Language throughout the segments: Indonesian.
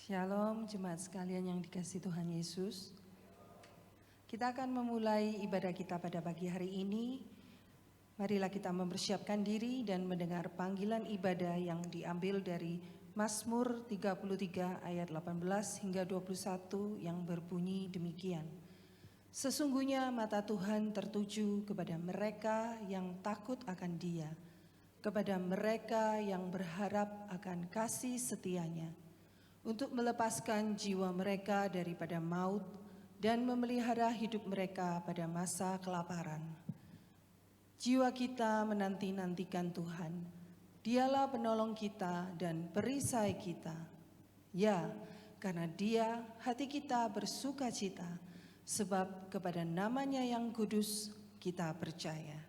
Shalom jemaat sekalian yang dikasihi Tuhan Yesus. Kita akan memulai ibadah kita pada pagi hari ini. Marilah kita mempersiapkan diri dan mendengar panggilan ibadah yang diambil dari Mazmur 33 ayat 18 hingga 21 yang berbunyi demikian. Sesungguhnya mata Tuhan tertuju kepada mereka yang takut akan Dia, kepada mereka yang berharap akan kasih setia-Nya, untuk melepaskan jiwa mereka daripada maut dan memelihara hidup mereka pada masa kelaparan. Jiwa kita menanti-nantikan Tuhan. Dialah penolong kita dan perisai kita. Ya, karena Dia hati kita bersuka cita, sebab kepada nama-Nya yang kudus kita percaya.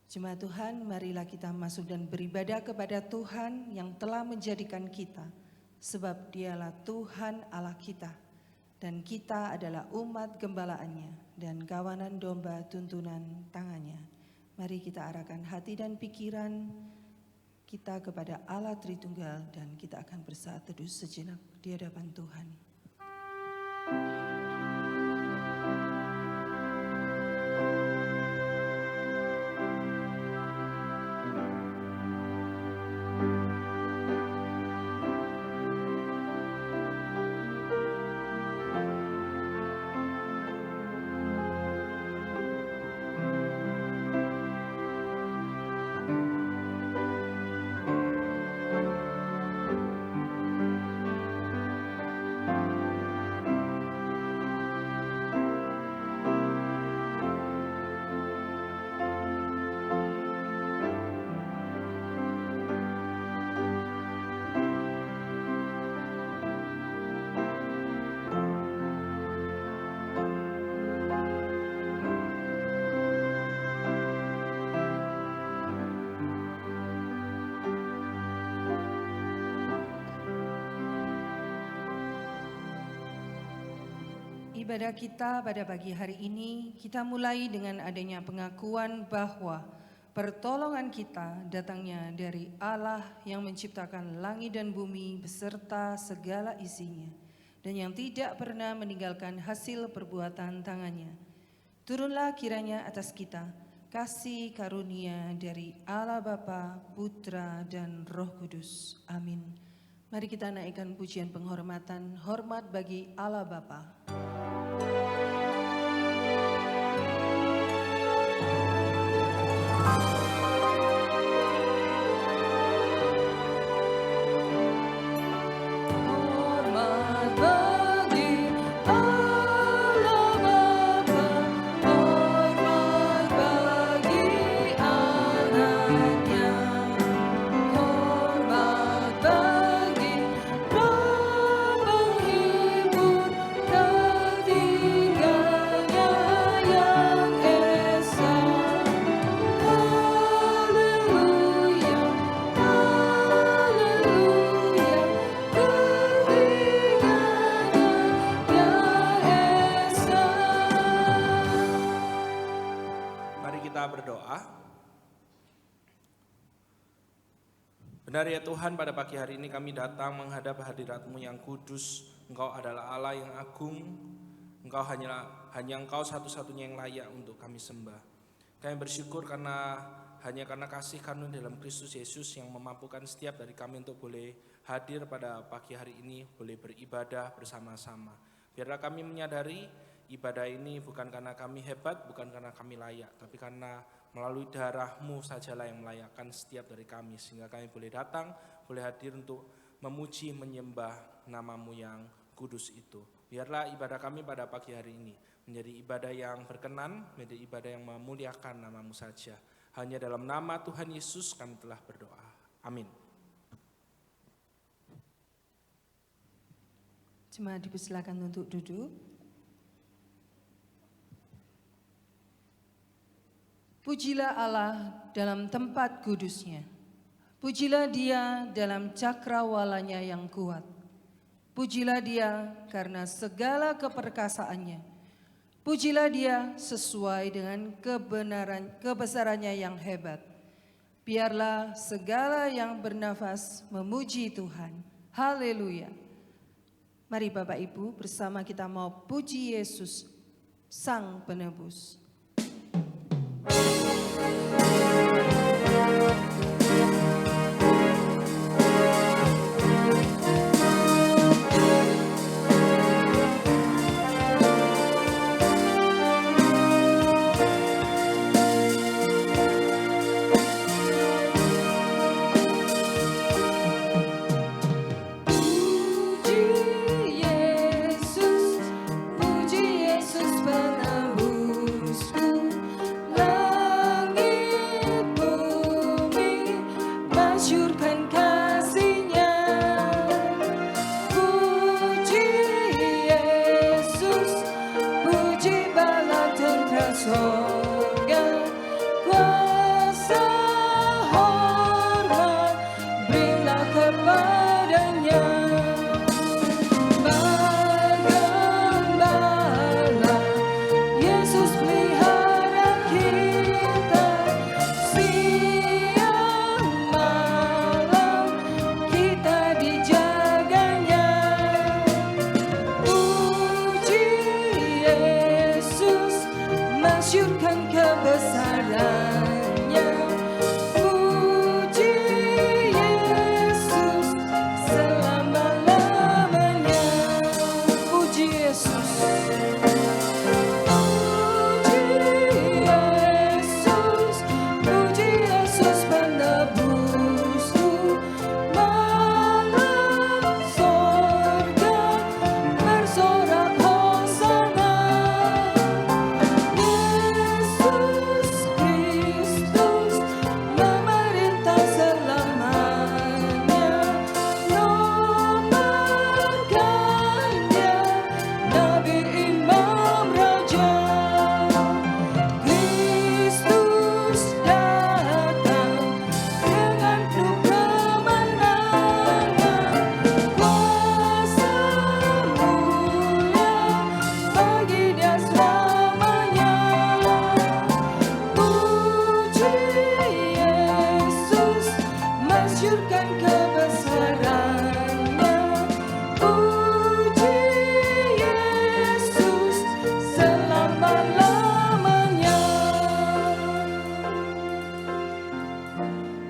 Jemaat Tuhan, marilah kita masuk dan beribadah kepada Tuhan yang telah menjadikan kita, sebab Dialah Tuhan Allah kita, dan kita adalah umat gembalaannya dan kawanan domba tuntunan tangannya. Mari kita arahkan hati dan pikiran kita kepada Allah Tritunggal dan kita akan bersaat teduh sejenak di hadapan Tuhan. Ibadah kita pada pagi hari ini kita mulai dengan adanya pengakuan bahwa pertolongan kita datangnya dari Allah yang menciptakan langit dan bumi beserta segala isinya, dan yang tidak pernah meninggalkan hasil perbuatan tangannya. Turunlah kiranya atas kita kasih karunia dari Allah Bapa, Putra, dan Roh Kudus. Amin. Mari kita naikkan pujian penghormatan, hormat bagi Allah Bapa. Benar ya Tuhan, pada pagi hari ini kami datang menghadap hadirat-Mu yang kudus. Engkau adalah Allah yang agung. Engkau hanya Engkau satu-satunya yang layak untuk kami sembah. Kami bersyukur hanya karena kasih karunia dalam Kristus Yesus yang memampukan setiap dari kami untuk boleh hadir pada pagi hari ini, boleh beribadah bersama-sama. Biarlah kami menyadari ibadah ini bukan karena kami hebat, bukan karena kami layak, tapi karena melalui darah-Mu sajalah yang melayakkan setiap dari kami, sehingga kami boleh datang, boleh hadir untuk memuji, menyembah nama-Mu yang kudus itu. Biarlah ibadah kami pada pagi hari ini menjadi ibadah yang berkenan, menjadi ibadah yang memuliakan nama-Mu saja. Hanya dalam nama Tuhan Yesus kami telah berdoa. Amin. Jemaat dipersilakan untuk duduk. Pujilah Allah dalam tempat kudusnya. Pujilah Dia dalam cakrawalanya yang kuat. Pujilah Dia karena segala keperkasaannya. Pujilah Dia sesuai dengan kebesarannya yang hebat. Biarlah segala yang bernafas memuji Tuhan. Haleluya. Mari Bapak Ibu bersama kita mau puji Yesus, Sang Penebus.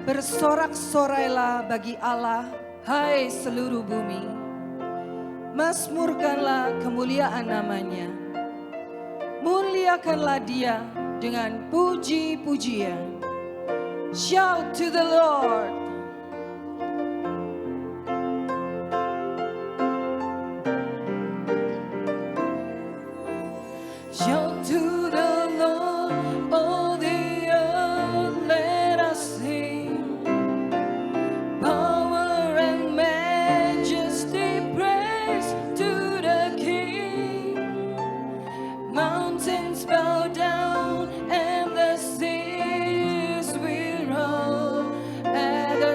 Bersorak-sorailah bagi Allah, hai seluruh bumi. Mazmurkanlah kemuliaan namanya. Muliakanlah dia dengan puji-pujian. Shout to the Lord. Shout to the Lord, all the earth, let us sing. Power and majesty, praise to the King. Mountains bow down and the seas will roll at the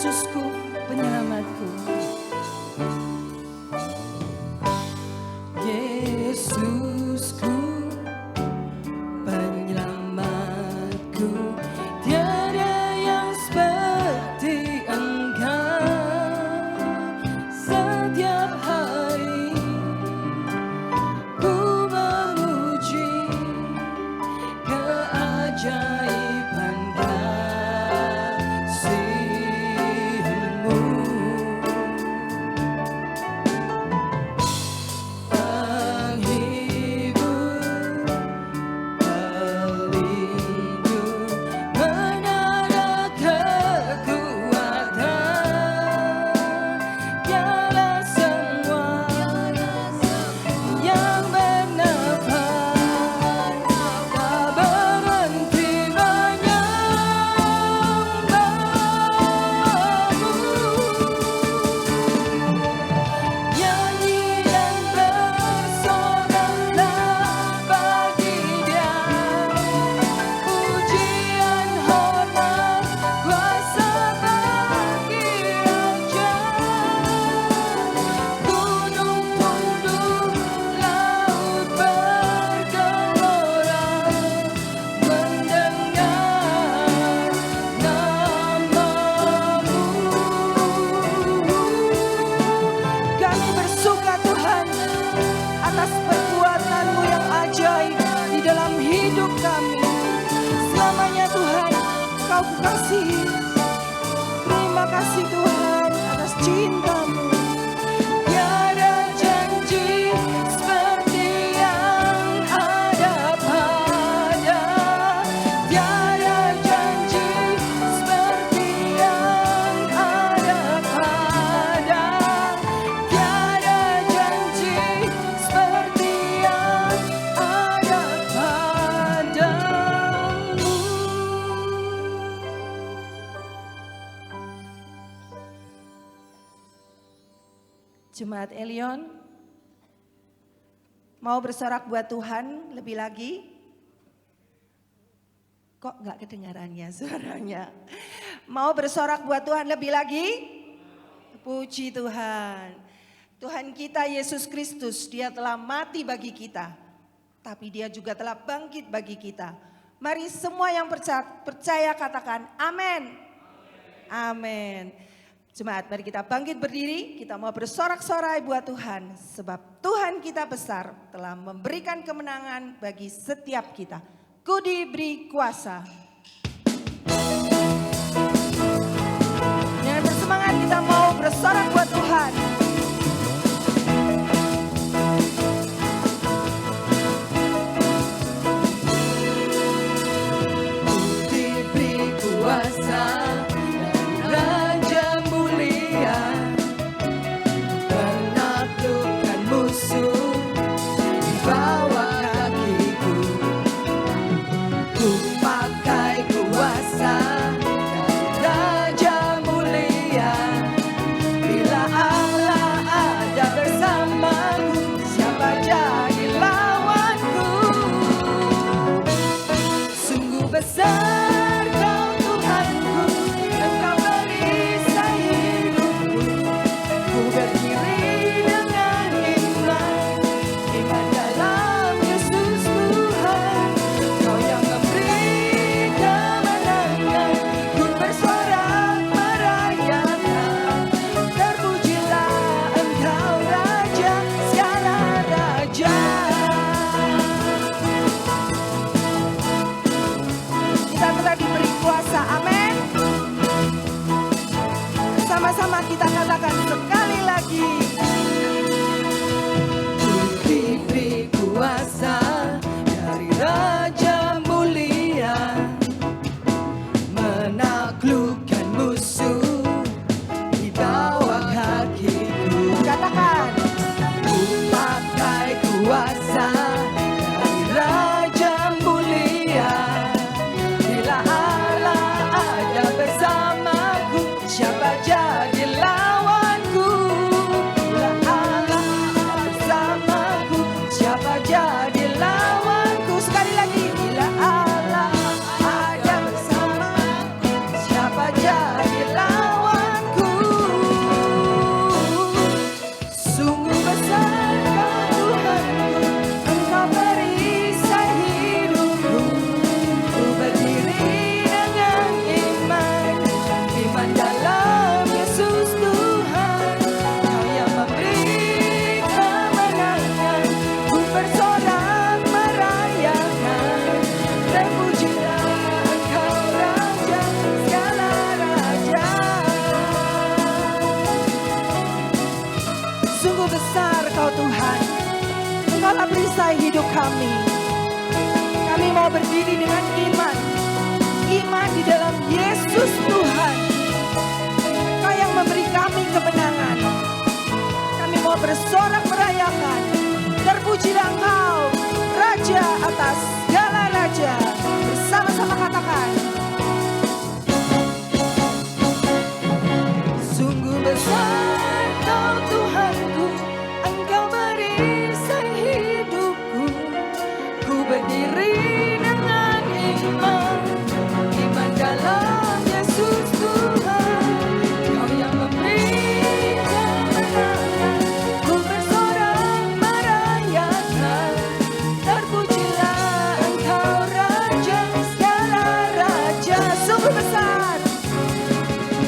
Yesusku, penyelamatku. Yesusku, penyelamatku, tiada yang seperti Engkau. Setiap hari ku memuji keajaiban kasih-Mu. Penghibur, pelindung, menara kekuatan, dialah semua yang bernafas, tak berhenti menyembah-Mu. Nyanyi dan bersoraklah bagi Dia, pujian, hormat, kuasa bagi Raja. Gunung tunduk, laut bergelora, mendengar nama-Mu. Kami bersuka Tuhan atas perbuatan-Mu yang ajaib di dalam hidup kami. Selamanya Tuhan Kau kukasihi. Terima kasih Tuhan atas cinta-Mu. Tiada janji seperti yang ada pada, tiada janji seperti yang ada pada, tiada janji seperti yang ada padamu. Jemaat Elion, mau bersorak buat Tuhan lebih lagi? Kok nggak kedengarannya suaranya? Mau bersorak buat Tuhan lebih lagi? Puji Tuhan. Tuhan kita Yesus Kristus, Dia telah mati bagi kita, tapi Dia juga telah bangkit bagi kita. Mari semua yang percaya katakan amin. Amin. Jemaat, mari kita bangkit berdiri, kita mau bersorak-sorai buat Tuhan. Sebab Tuhan kita besar, telah memberikan kemenangan bagi setiap kita. Ku diberi kuasa. Dengan bersemangat kita mau bersorak buat Tuhan. Ku diberi kuasa dan Raja mulia, menaklukkan musuh di bawah kakiku. Ku pakai kuasa dan Raja mulia. Bila Allah ada bersamaku, siapa jadi lawanku? Sungguh besar Kau Tuhanku, Engkau perisai hidupku. Ku berdiri dengan iman dalam Yesus Tuhan. Kau yang memberi mau berdiri dengan iman. Iman di dalam Yesus Tuhan. Engkau yang memberi kami kemenangan. Kami mau bersorak merayakan. Terpujilah Engkau, Raja atas segala raja. Bersama-sama katakan. Sungguh besar Kau Tuhanku, Engkau merisai hidupku. Ku berdiri dengan iman, iman dalam Yesus Tuhan. Kau yang memberi kemenangan, ku bersorak merayakan. Terpujilah Engkau Raja segala raja. Sungguh besar,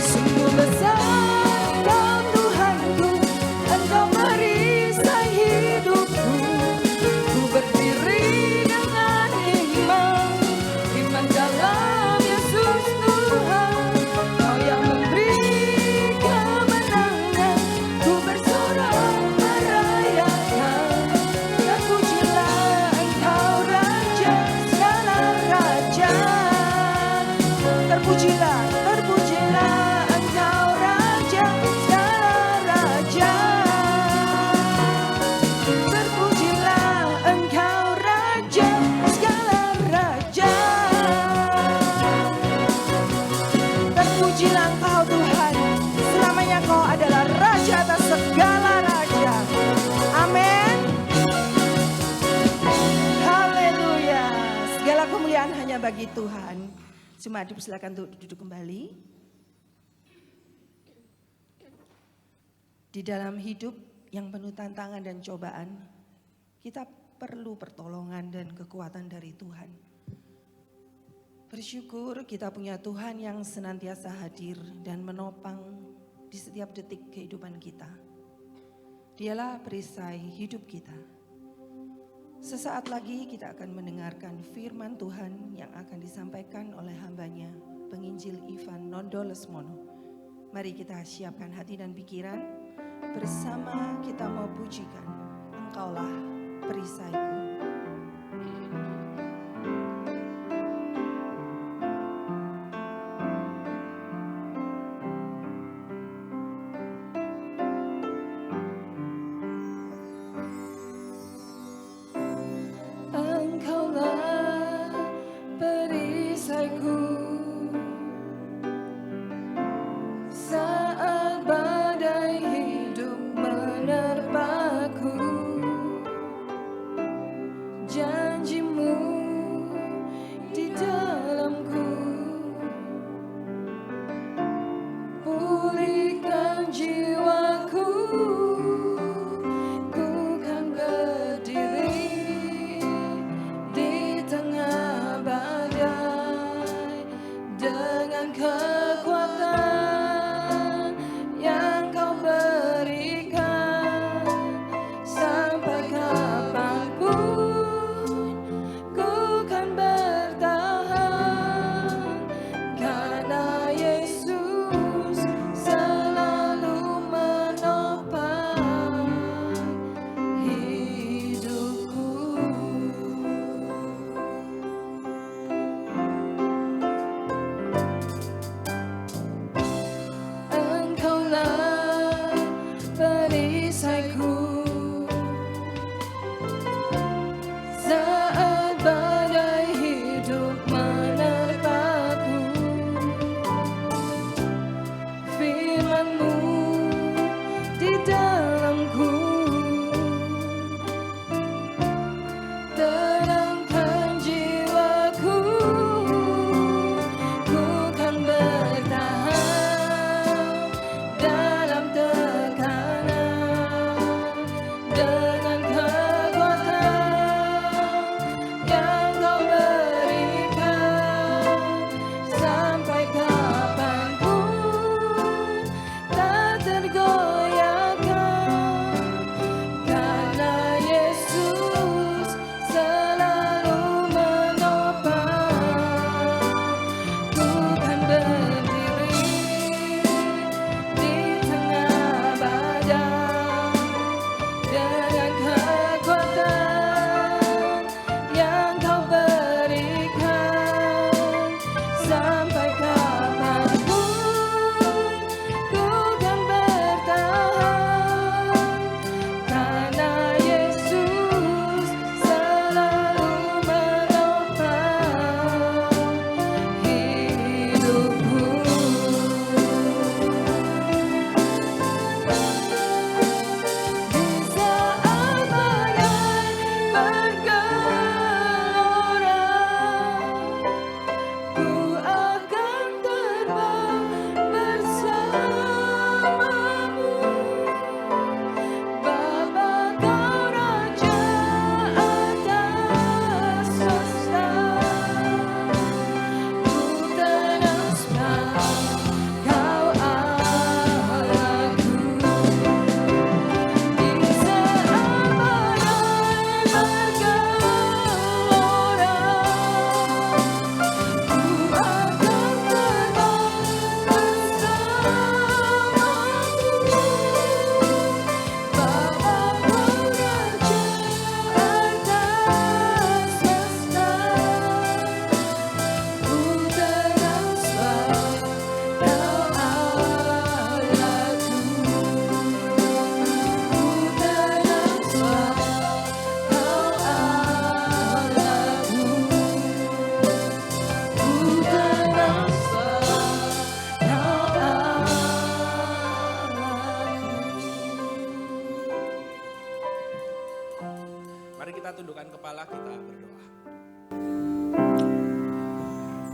sungguh besar Kau Tuhanku, Engkau merisai hidupku. Ku berdiri dengan iman, iman dalam Yesus Tuhan. Kau yang memberi kemenangan, ku bersorak merayakan. Terpujilah Engkau Raja segala raja. Terpujilah, terpujilah Engkau Raja segala raja. Terpujilah Engkau Raja segala raja. Terpujilah Engkau Tuhan, selamanya Kau adalah Raja atas segala raja. Amin. Haleluya. Segala kemuliaan hanya bagi Tuhan. Jemaat dipersilakan untuk duduk kembali. Di dalam hidup yang penuh tantangan dan cobaan, kita perlu pertolongan dan kekuatan dari Tuhan. Bersyukur kita punya Tuhan yang senantiasa hadir dan menopang di setiap detik kehidupan kita. Dialah perisai hidup kita. Sesaat lagi kita akan mendengarkan firman Tuhan yang akan disampaikan oleh hambanya, penginjil Ivan Nondo Lesmono. Mari kita siapkan hati dan pikiran, bersama kita mau pujikan, Engkaulah perisaiku. Engkaulah perisaiku saat badai hidup menerpaku. Janjimu di dalamku, pulihkan jiwaku. Ku kan berdiri di tengah badai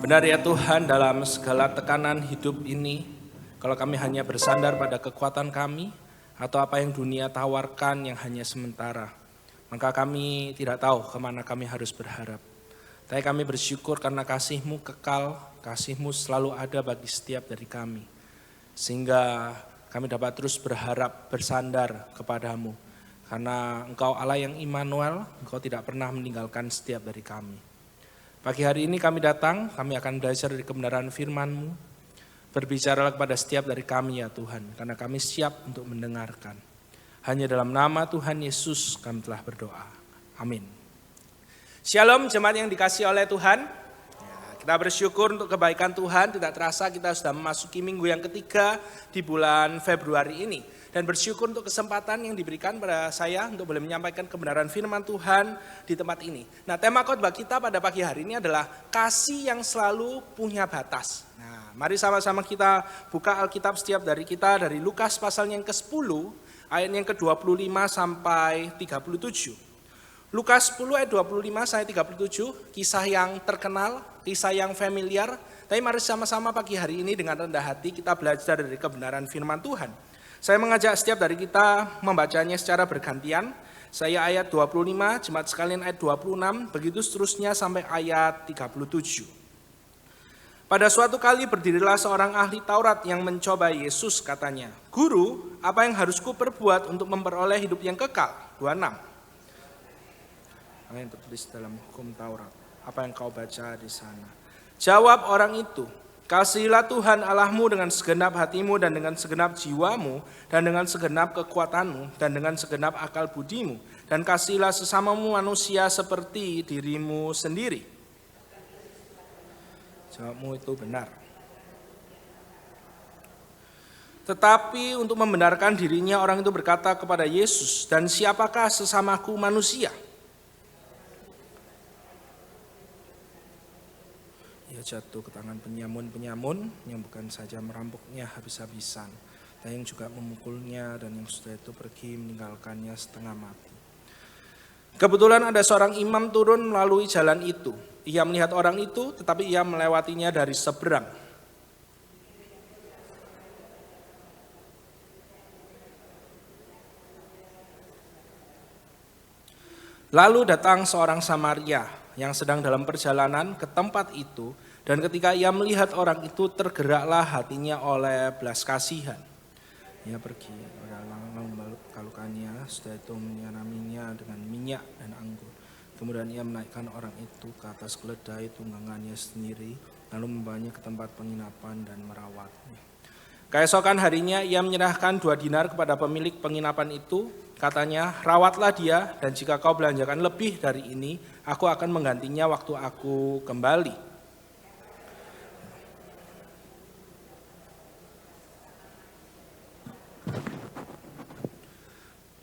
Benar ya Tuhan, dalam segala tekanan hidup ini, kalau kami hanya bersandar pada kekuatan kami, atau apa yang dunia tawarkan yang hanya sementara, maka kami tidak tahu kemana kami harus berharap. Tapi kami bersyukur karena kasih-Mu kekal, kasih-Mu selalu ada bagi setiap dari kami. Sehingga kami dapat terus berharap bersandar kepadamu. Karena Engkau Allah yang Immanuel, Engkau tidak pernah meninggalkan setiap dari kami. Pagi hari ini kami datang, kami akan belajar dari kebenaran firman-Mu. Berbicaralah kepada setiap dari kami ya Tuhan, karena kami siap untuk mendengarkan. Hanya dalam nama Tuhan Yesus kami telah berdoa. Amin. Shalom jemaat yang dikasihi oleh Tuhan. Kita bersyukur untuk kebaikan Tuhan, tidak terasa kita sudah memasuki minggu yang ketiga di bulan Februari ini. Dan bersyukur untuk kesempatan yang diberikan pada saya untuk boleh menyampaikan kebenaran firman Tuhan di tempat ini. Nah, tema khotbah kita pada pagi hari ini adalah kasih yang selalu punya batas. Nah, mari sama-sama kita buka Alkitab setiap dari kita dari Lukas pasal yang ke-10 ayat yang ke-25 sampai 37. Lukas 10 ayat 25 sampai 37, kisah yang terkenal, kisah yang familiar. Tapi mari sama-sama pagi hari ini dengan rendah hati kita belajar dari kebenaran firman Tuhan. Saya mengajak setiap dari kita membacanya secara bergantian. Saya ayat 25, jemaat sekalian ayat 26, begitu seterusnya sampai ayat 37. Pada suatu kali berdirilah seorang ahli Taurat yang mencoba Yesus, katanya, "Guru, apa yang harus kuperbuat untuk memperoleh hidup yang kekal?" 26. Apa yang tertulis dalam hukum Taurat? Apa yang kau baca di sana? Jawab orang itu, "Kasihilah Tuhan Allahmu dengan segenap hatimu dan dengan segenap jiwamu dan dengan segenap kekuatanmu dan dengan segenap akal budimu. Dan kasihilah sesamamu manusia seperti dirimu sendiri." Jawabmu itu benar. Tetapi untuk membenarkan dirinya orang itu berkata kepada Yesus, "Dan siapakah sesamaku manusia?" Jatuh ke tangan penyamun-penyamun yang bukan saja merampoknya habis-habisan, tapi yang juga memukulnya dan yang sudah itu pergi meninggalkannya setengah mati. Kebetulan ada seorang imam turun melalui jalan itu. Ia melihat orang itu, tetapi ia melewatinya dari seberang. Lalu datang seorang Samaria yang sedang dalam perjalanan ke tempat itu. Dan ketika ia melihat orang itu, tergeraklah hatinya oleh belas kasihan. Ia pergi, membalut kalukannya, setelah itu menyiramnya dengan minyak dan anggur. Kemudian ia menaikkan orang itu ke atas keledai tunggangannya sendiri, lalu membawanya ke tempat penginapan dan merawatnya. Keesokan harinya ia menyerahkan 2 dinar kepada pemilik penginapan itu. Katanya, "Rawatlah dia, dan jika kau belanjakan lebih dari ini, aku akan menggantinya waktu aku kembali."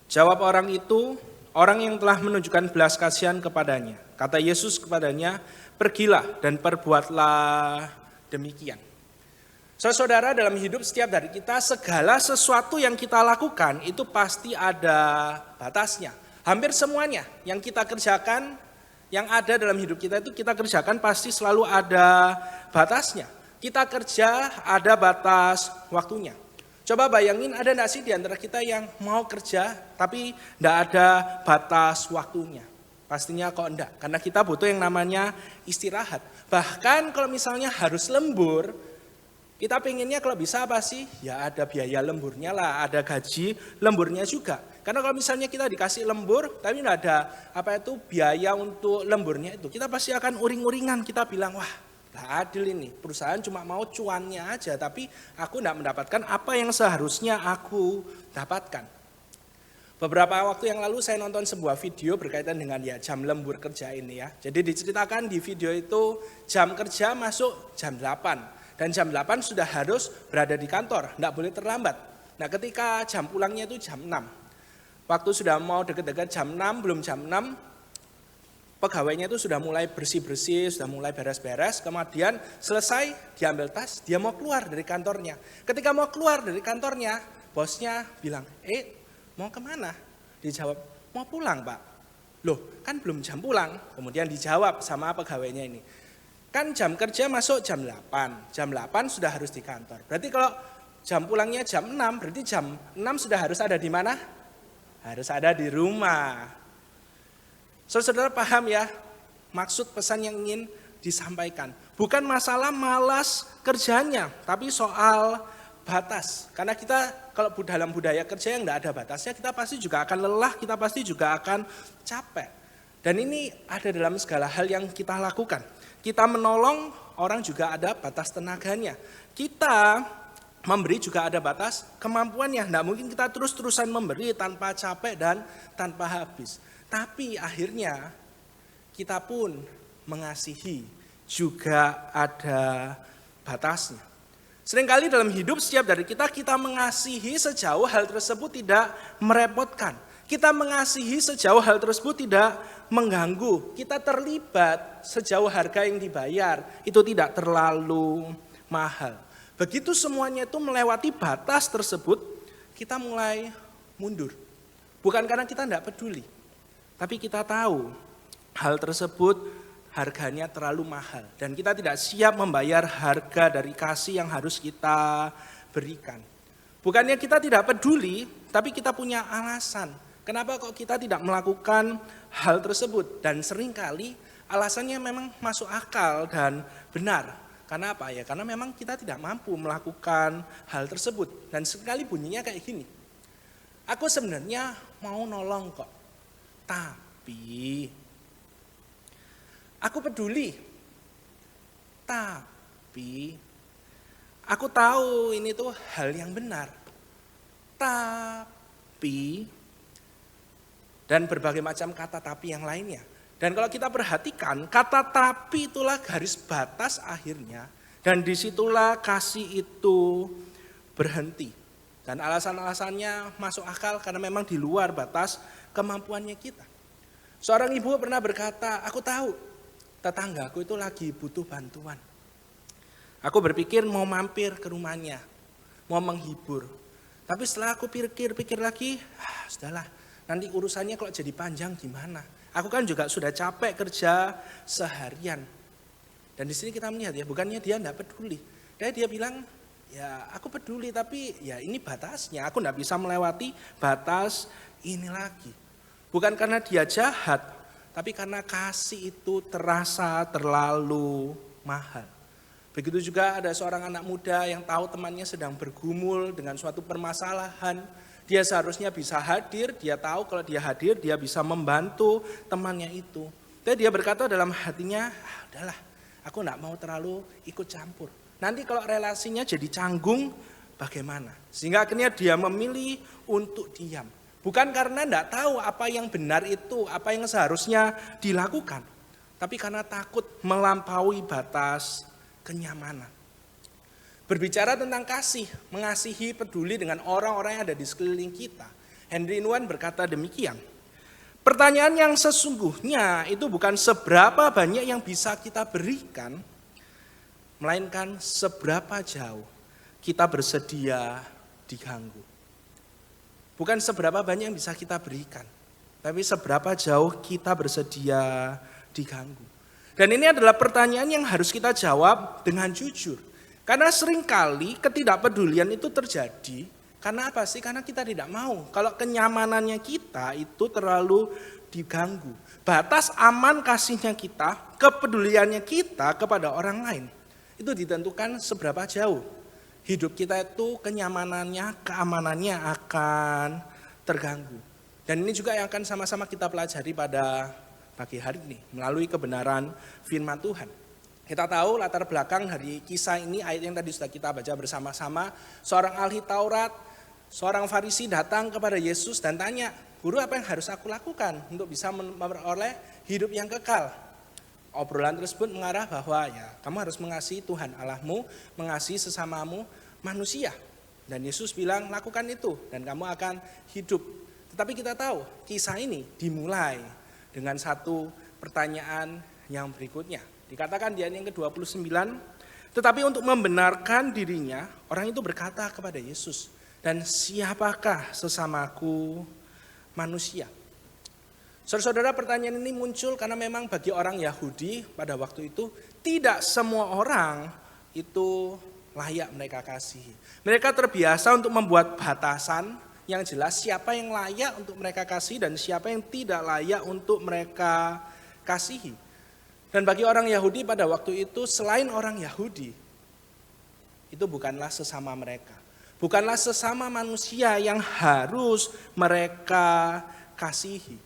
Jawab orang itu, orang yang telah menunjukkan belas kasihan kepadanya. Kata Yesus kepadanya, "Pergilah dan perbuatlah demikian." Saudara, dalam hidup setiap dari kita, segala sesuatu yang kita lakukan itu pasti ada batasnya. Hampir semuanya yang kita kerjakan, yang ada dalam hidup kita itu kita kerjakan pasti selalu ada batasnya. Kita kerja ada batas waktunya. Coba bayangin, ada nggak sih di antara kita yang mau kerja tapi nggak ada batas waktunya? Pastinya kok enggak, karena kita butuh yang namanya istirahat. Bahkan kalau misalnya harus lembur, kita pengennya kalau bisa apa sih? Ya ada biaya lemburnya lah, ada gaji lemburnya juga. Karena kalau misalnya kita dikasih lembur, tapi nggak ada biaya untuk lemburnya itu, kita pasti akan uring-uringan, kita bilang, "Wah, nggak adil ini, perusahaan cuma mau cuannya aja, tapi aku nggak mendapatkan apa yang seharusnya aku dapatkan." Beberapa waktu yang lalu saya nonton sebuah video berkaitan dengan jam lembur kerja ini ya. Jadi diceritakan di video itu jam kerja masuk jam 8 dan jam 8 sudah harus berada di kantor, nggak boleh terlambat. Nah, ketika jam pulangnya itu jam 6. Waktu sudah mau deket-deket jam 6, belum jam 6, pegawainya itu sudah mulai bersih-bersih, sudah mulai beres-beres, kemudian selesai diambil tas, dia mau keluar dari kantornya. Ketika mau keluar dari kantornya, bosnya bilang, "Mau kemana?" Dijawab, "Mau pulang, Pak." "Loh, kan belum jam pulang." Kemudian dijawab sama pegawainya ini, Kan jam kerja masuk jam 8. Jam 8 sudah harus di kantor. Berarti kalau jam pulangnya jam 6, berarti jam 6 sudah harus ada di mana? Harus ada di rumah. Saudara paham ya maksud pesan yang ingin disampaikan. Bukan masalah malas kerjanya, tapi soal batas. Karena kita kalau dalam budaya kerja yang tidak ada batasnya, kita pasti juga akan lelah, kita pasti juga akan capek. Dan ini ada dalam segala hal yang kita lakukan. Kita menolong orang juga ada batas tenaganya. Kita memberi juga ada batas kemampuannya. Tidak mungkin kita terus-terusan memberi tanpa capek dan tanpa habis. Tapi akhirnya kita pun mengasihi juga ada batasnya. Seringkali dalam hidup setiap dari kita mengasihi sejauh hal tersebut tidak merepotkan. Kita mengasihi sejauh hal tersebut tidak mengganggu. Kita terlibat sejauh harga yang dibayar itu tidak terlalu mahal. Begitu semuanya itu melewati batas tersebut, kita mulai mundur. Bukan karena kita tidak peduli, tapi kita tahu hal tersebut harganya terlalu mahal. Dan kita tidak siap membayar harga dari kasih yang harus kita berikan. Bukannya kita tidak peduli, tapi kita punya alasan. Kenapa kok kita tidak melakukan hal tersebut? Dan seringkali alasannya memang masuk akal dan benar. Karena apa ya? Karena memang kita tidak mampu melakukan hal tersebut. Dan seringkali bunyinya kayak gini. Aku sebenarnya mau nolong kok. Tapi aku peduli. Tapi aku tahu ini tuh hal yang benar. Tapi dan berbagai macam kata tapi yang lainnya. Dan kalau kita perhatikan, kata tapi itulah garis batas akhirnya. Dan disitulah kasih itu berhenti. Dan alasan-alasannya masuk akal karena memang di luar batas kemampuannya kita. Seorang ibu pernah berkata, aku tahu tetanggaku itu lagi butuh bantuan. Aku berpikir mau mampir ke rumahnya, mau menghibur. Tapi setelah aku pikir lagi, sudahlah. Nanti urusannya kalau jadi panjang gimana? Aku kan juga sudah capek kerja seharian. Dan di sini kita melihat ya, bukannya dia tidak peduli. Dia bilang, ya aku peduli tapi ya ini batasnya. Aku tidak bisa melewati batas ini lagi. Bukan karena dia jahat, tapi karena kasih itu terasa terlalu mahal. Begitu juga ada seorang anak muda yang tahu temannya sedang bergumul dengan suatu permasalahan. Dia seharusnya bisa hadir, dia tahu kalau dia hadir, dia bisa membantu temannya itu. Tapi dia berkata dalam hatinya, udahlah, aku enggak mau terlalu ikut campur. Nanti kalau relasinya jadi canggung, bagaimana? Sehingga akhirnya dia memilih untuk diam. Bukan karena enggak tahu apa yang benar itu, apa yang seharusnya dilakukan. Tapi karena takut melampaui batas kenyamanan. Berbicara tentang kasih, mengasihi, peduli dengan orang-orang yang ada di sekeliling kita. Henry Nouwen berkata demikian. Pertanyaan yang sesungguhnya itu bukan seberapa banyak yang bisa kita berikan, melainkan seberapa jauh kita bersedia diganggu. Bukan seberapa banyak yang bisa kita berikan, tapi seberapa jauh kita bersedia diganggu. Dan ini adalah pertanyaan yang harus kita jawab dengan jujur. Karena seringkali ketidakpedulian itu terjadi, karena apa sih? Karena kita tidak mau. Kalau kenyamanannya kita itu terlalu diganggu. Batas aman kasihnya kita, kepeduliannya kita kepada orang lain, itu ditentukan seberapa jauh. Hidup kita itu kenyamanannya, keamanannya akan terganggu. Dan ini juga yang akan sama-sama kita pelajari pada pagi hari ini, melalui kebenaran firman Tuhan. Kita tahu latar belakang dari kisah ini, ayat yang tadi sudah kita baca bersama-sama. Seorang ahli Taurat, seorang Farisi datang kepada Yesus dan tanya, Guru, apa yang harus aku lakukan untuk bisa memperoleh hidup yang kekal? Obrolan tersebut mengarah bahwa ya kamu harus mengasihi Tuhan Allahmu, mengasihi sesamamu manusia. Dan Yesus bilang lakukan itu dan kamu akan hidup. Tetapi kita tahu kisah ini dimulai dengan satu pertanyaan yang berikutnya. Dikatakan di ayat yang ke-29, tetapi untuk membenarkan dirinya, orang itu berkata kepada Yesus, dan siapakah sesamaku manusia? Saudara-saudara, pertanyaan ini muncul karena memang bagi orang Yahudi pada waktu itu tidak semua orang itu layak mereka kasihi. Mereka terbiasa untuk membuat batasan yang jelas siapa yang layak untuk mereka kasih dan siapa yang tidak layak untuk mereka kasihi. Dan bagi orang Yahudi pada waktu itu selain orang Yahudi, itu bukanlah sesama mereka. Bukanlah sesama manusia yang harus mereka kasihi.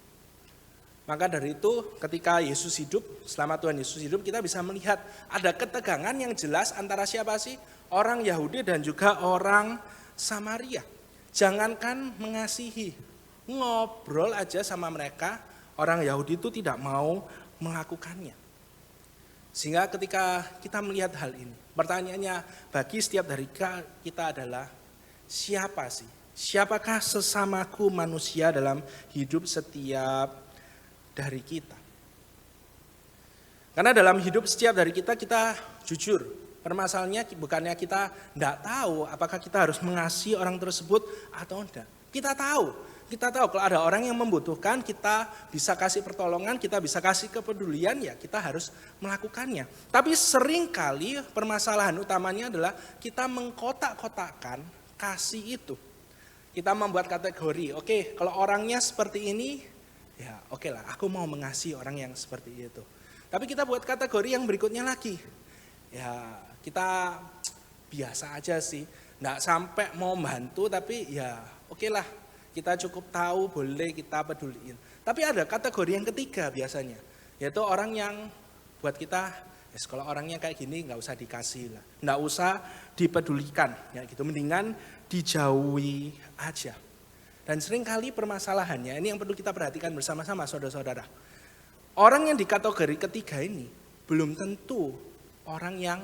Maka dari itu ketika Yesus hidup, selama Tuhan Yesus hidup, kita bisa melihat ada ketegangan yang jelas antara siapa sih? Orang Yahudi dan juga orang Samaria. Jangankan mengasihi, ngobrol aja sama mereka, orang Yahudi itu tidak mau melakukannya. Sehingga ketika kita melihat hal ini, pertanyaannya bagi setiap dari kita adalah, siapa sih? Siapakah sesamaku manusia dalam hidup setiap dari kita? Karena dalam hidup setiap dari kita jujur. Permasalahannya bukannya kita tidak tahu apakah kita harus mengasihi orang tersebut atau tidak. Kita tahu kalau ada orang yang membutuhkan, kita bisa kasih pertolongan, kita bisa kasih kepedulian, ya kita harus melakukannya. Tapi seringkali permasalahan utamanya adalah kita mengkotak-kotakkan kasih itu. Kita membuat kategori, oke, kalau orangnya seperti ini, ya oke lah, aku mau mengasihi orang yang seperti itu. Tapi kita buat kategori yang berikutnya lagi. Ya kita biasa aja sih, nggak sampai mau bantu, tapi ya oke lah, kita cukup tahu, boleh kita peduliin. Tapi ada kategori yang ketiga biasanya, yaitu orang yang buat kita, kalau orangnya kayak gini nggak usah dikasih lah, nggak usah dipedulikan, ya gitu, mendingan dijauhi aja. Dan seringkali permasalahannya, ini yang perlu kita perhatikan bersama-sama saudara-saudara. Orang yang di kategori ketiga ini belum tentu orang yang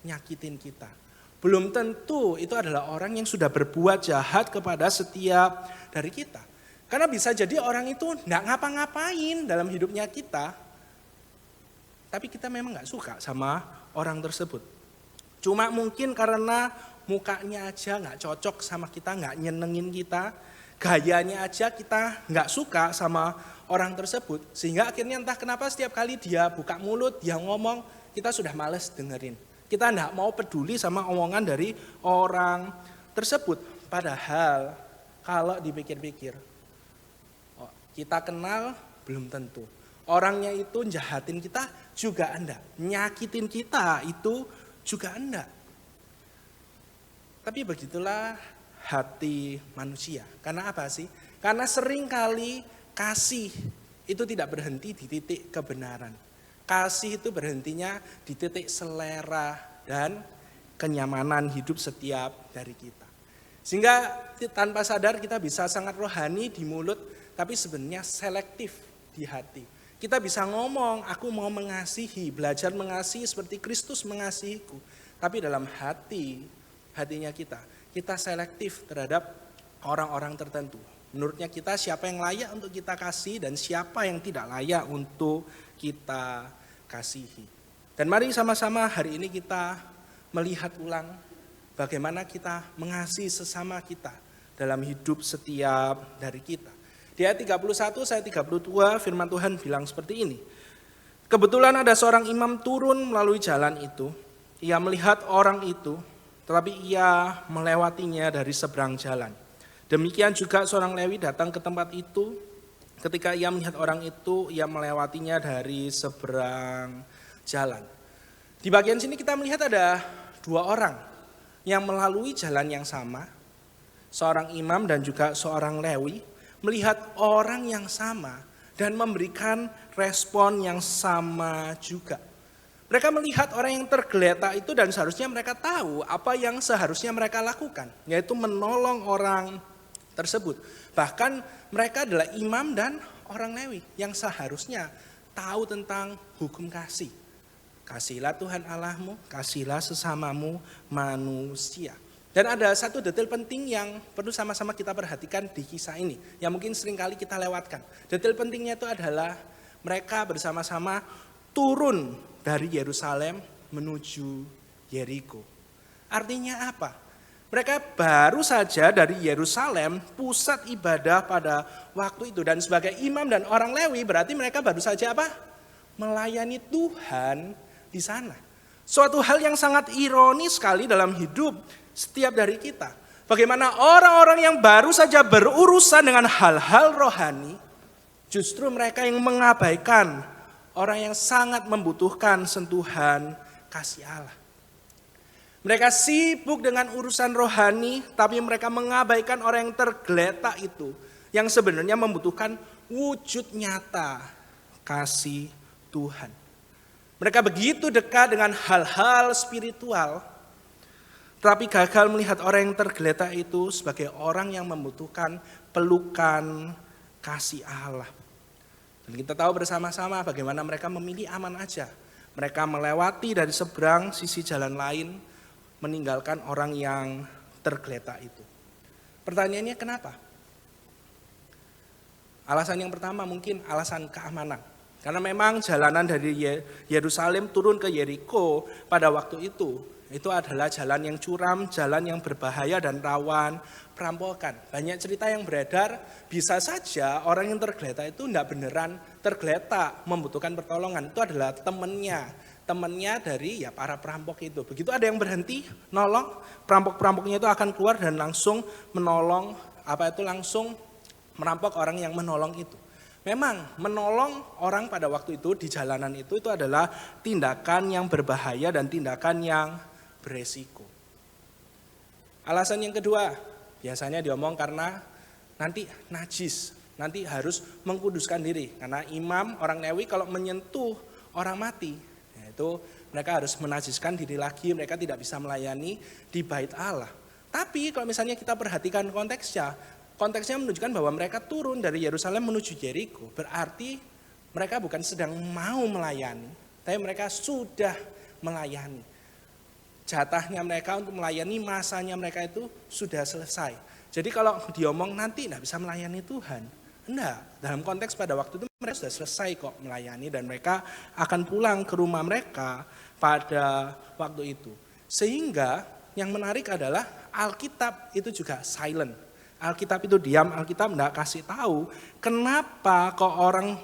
nyakitin kita. Belum tentu itu adalah orang yang sudah berbuat jahat kepada setiap dari kita. Karena bisa jadi orang itu enggak ngapa-ngapain dalam hidupnya kita, tapi kita memang enggak suka sama orang tersebut. Cuma mungkin karena mukanya aja enggak cocok sama kita, enggak nyenengin kita, gayanya aja kita enggak suka sama orang tersebut. Sehingga akhirnya entah kenapa setiap kali dia buka mulut, dia ngomong, kita sudah males dengerin. Kita enggak mau peduli sama omongan dari orang tersebut. Padahal kalau dipikir-pikir, kita kenal belum tentu. Orangnya itu jahatin kita juga enggak. Nyakitin kita itu juga enggak. Tapi begitulah hati manusia. Karena apa sih? Karena seringkali kasih itu tidak berhenti di titik kebenaran. Kasih itu berhentinya di titik selera dan kenyamanan hidup setiap dari kita. Sehingga tanpa sadar kita bisa sangat rohani di mulut, tapi sebenarnya selektif di hati. Kita bisa ngomong, aku mau mengasihi, belajar mengasihi seperti Kristus mengasihiku. Tapi dalam hatinya kita selektif terhadap orang-orang tertentu. Menurutnya kita siapa yang layak untuk kita kasih dan siapa yang tidak layak untuk kita kasihi. Dan mari sama-sama hari ini kita melihat ulang bagaimana kita mengasihi sesama kita dalam hidup setiap dari kita. Di ayat 31 sampai 32 firman Tuhan bilang seperti ini. Kebetulan ada seorang imam turun melalui jalan itu. Ia melihat orang itu, tetapi ia melewatinya dari seberang jalan. Demikian juga seorang Lewi datang ke tempat itu. Ketika ia melihat orang itu, ia melewatinya dari seberang jalan. Di bagian sini kita melihat ada dua orang yang melalui jalan yang sama. Seorang imam dan juga seorang Lewi melihat orang yang sama dan memberikan respon yang sama juga. Mereka melihat orang yang tergeletak itu dan seharusnya mereka tahu apa yang seharusnya mereka lakukan, yaitu menolong orang tersebut. Bahkan mereka adalah imam dan orang Lewi yang seharusnya tahu tentang hukum kasih. Kasihilah Tuhan Allahmu, kasihilah sesamamu manusia. Dan ada satu detail penting yang perlu sama-sama kita perhatikan di kisah ini, yang mungkin seringkali kita lewatkan. Detail pentingnya itu adalah mereka bersama-sama turun dari Yerusalem menuju Yeriko. Artinya apa? Mereka baru saja dari Yerusalem, pusat ibadah pada waktu itu. Dan sebagai imam dan orang Lewi, berarti mereka baru saja apa? Melayani Tuhan di sana. Suatu hal yang sangat ironis sekali dalam hidup setiap dari kita. Bagaimana orang-orang yang baru saja berurusan dengan hal-hal rohani, justru mereka yang mengabaikan orang yang sangat membutuhkan sentuhan kasih Allah. Mereka sibuk dengan urusan rohani, tapi mereka mengabaikan orang yang tergeletak itu, yang sebenarnya membutuhkan wujud nyata kasih Tuhan. Mereka begitu dekat dengan hal-hal spiritual, tapi gagal melihat orang yang tergeletak itu sebagai orang yang membutuhkan pelukan kasih Allah. Dan kita tahu bersama-sama bagaimana mereka memilih aman aja. Mereka melewati dari seberang sisi jalan lain, meninggalkan orang yang tergeletak itu. Pertanyaannya kenapa? Alasan yang pertama mungkin alasan keamanan. Karena memang jalanan dari Yerusalem turun ke Yeriko pada waktu itu adalah jalan yang curam, jalan yang berbahaya dan rawan perampokan. Banyak cerita yang beredar, bisa saja orang yang tergeletak itu tidak beneran tergeletak, membutuhkan pertolongan. Itu adalah temannya dari para perampok itu. Begitu ada yang berhenti, nolong, perampok-perampoknya itu akan keluar dan langsung menolong, langsung merampok orang yang menolong itu. Memang menolong orang pada waktu itu di jalanan itu adalah tindakan yang berbahaya dan tindakan yang beresiko. Alasan yang kedua, biasanya diomong karena nanti najis, nanti harus mengkuduskan diri. Karena imam, orang Lewi kalau menyentuh orang mati, yaitu mereka harus menajiskan diri lagi, mereka tidak bisa melayani di bait Allah. Tapi kalau misalnya kita perhatikan konteksnya menunjukkan bahwa mereka turun dari Yerusalem menuju Yeriko. Berarti mereka bukan sedang mau melayani, tapi mereka sudah melayani. Jatahnya mereka untuk melayani, masanya mereka itu sudah selesai. Jadi kalau diomong nanti tidak bisa melayani Tuhan, enggak. Dalam konteks pada waktu itu mereka sudah selesai kok melayani dan mereka akan pulang ke rumah mereka pada waktu itu. Sehingga yang menarik adalah Alkitab itu juga silent. Alkitab itu diam, Alkitab tidak kasih tahu kenapa kok orang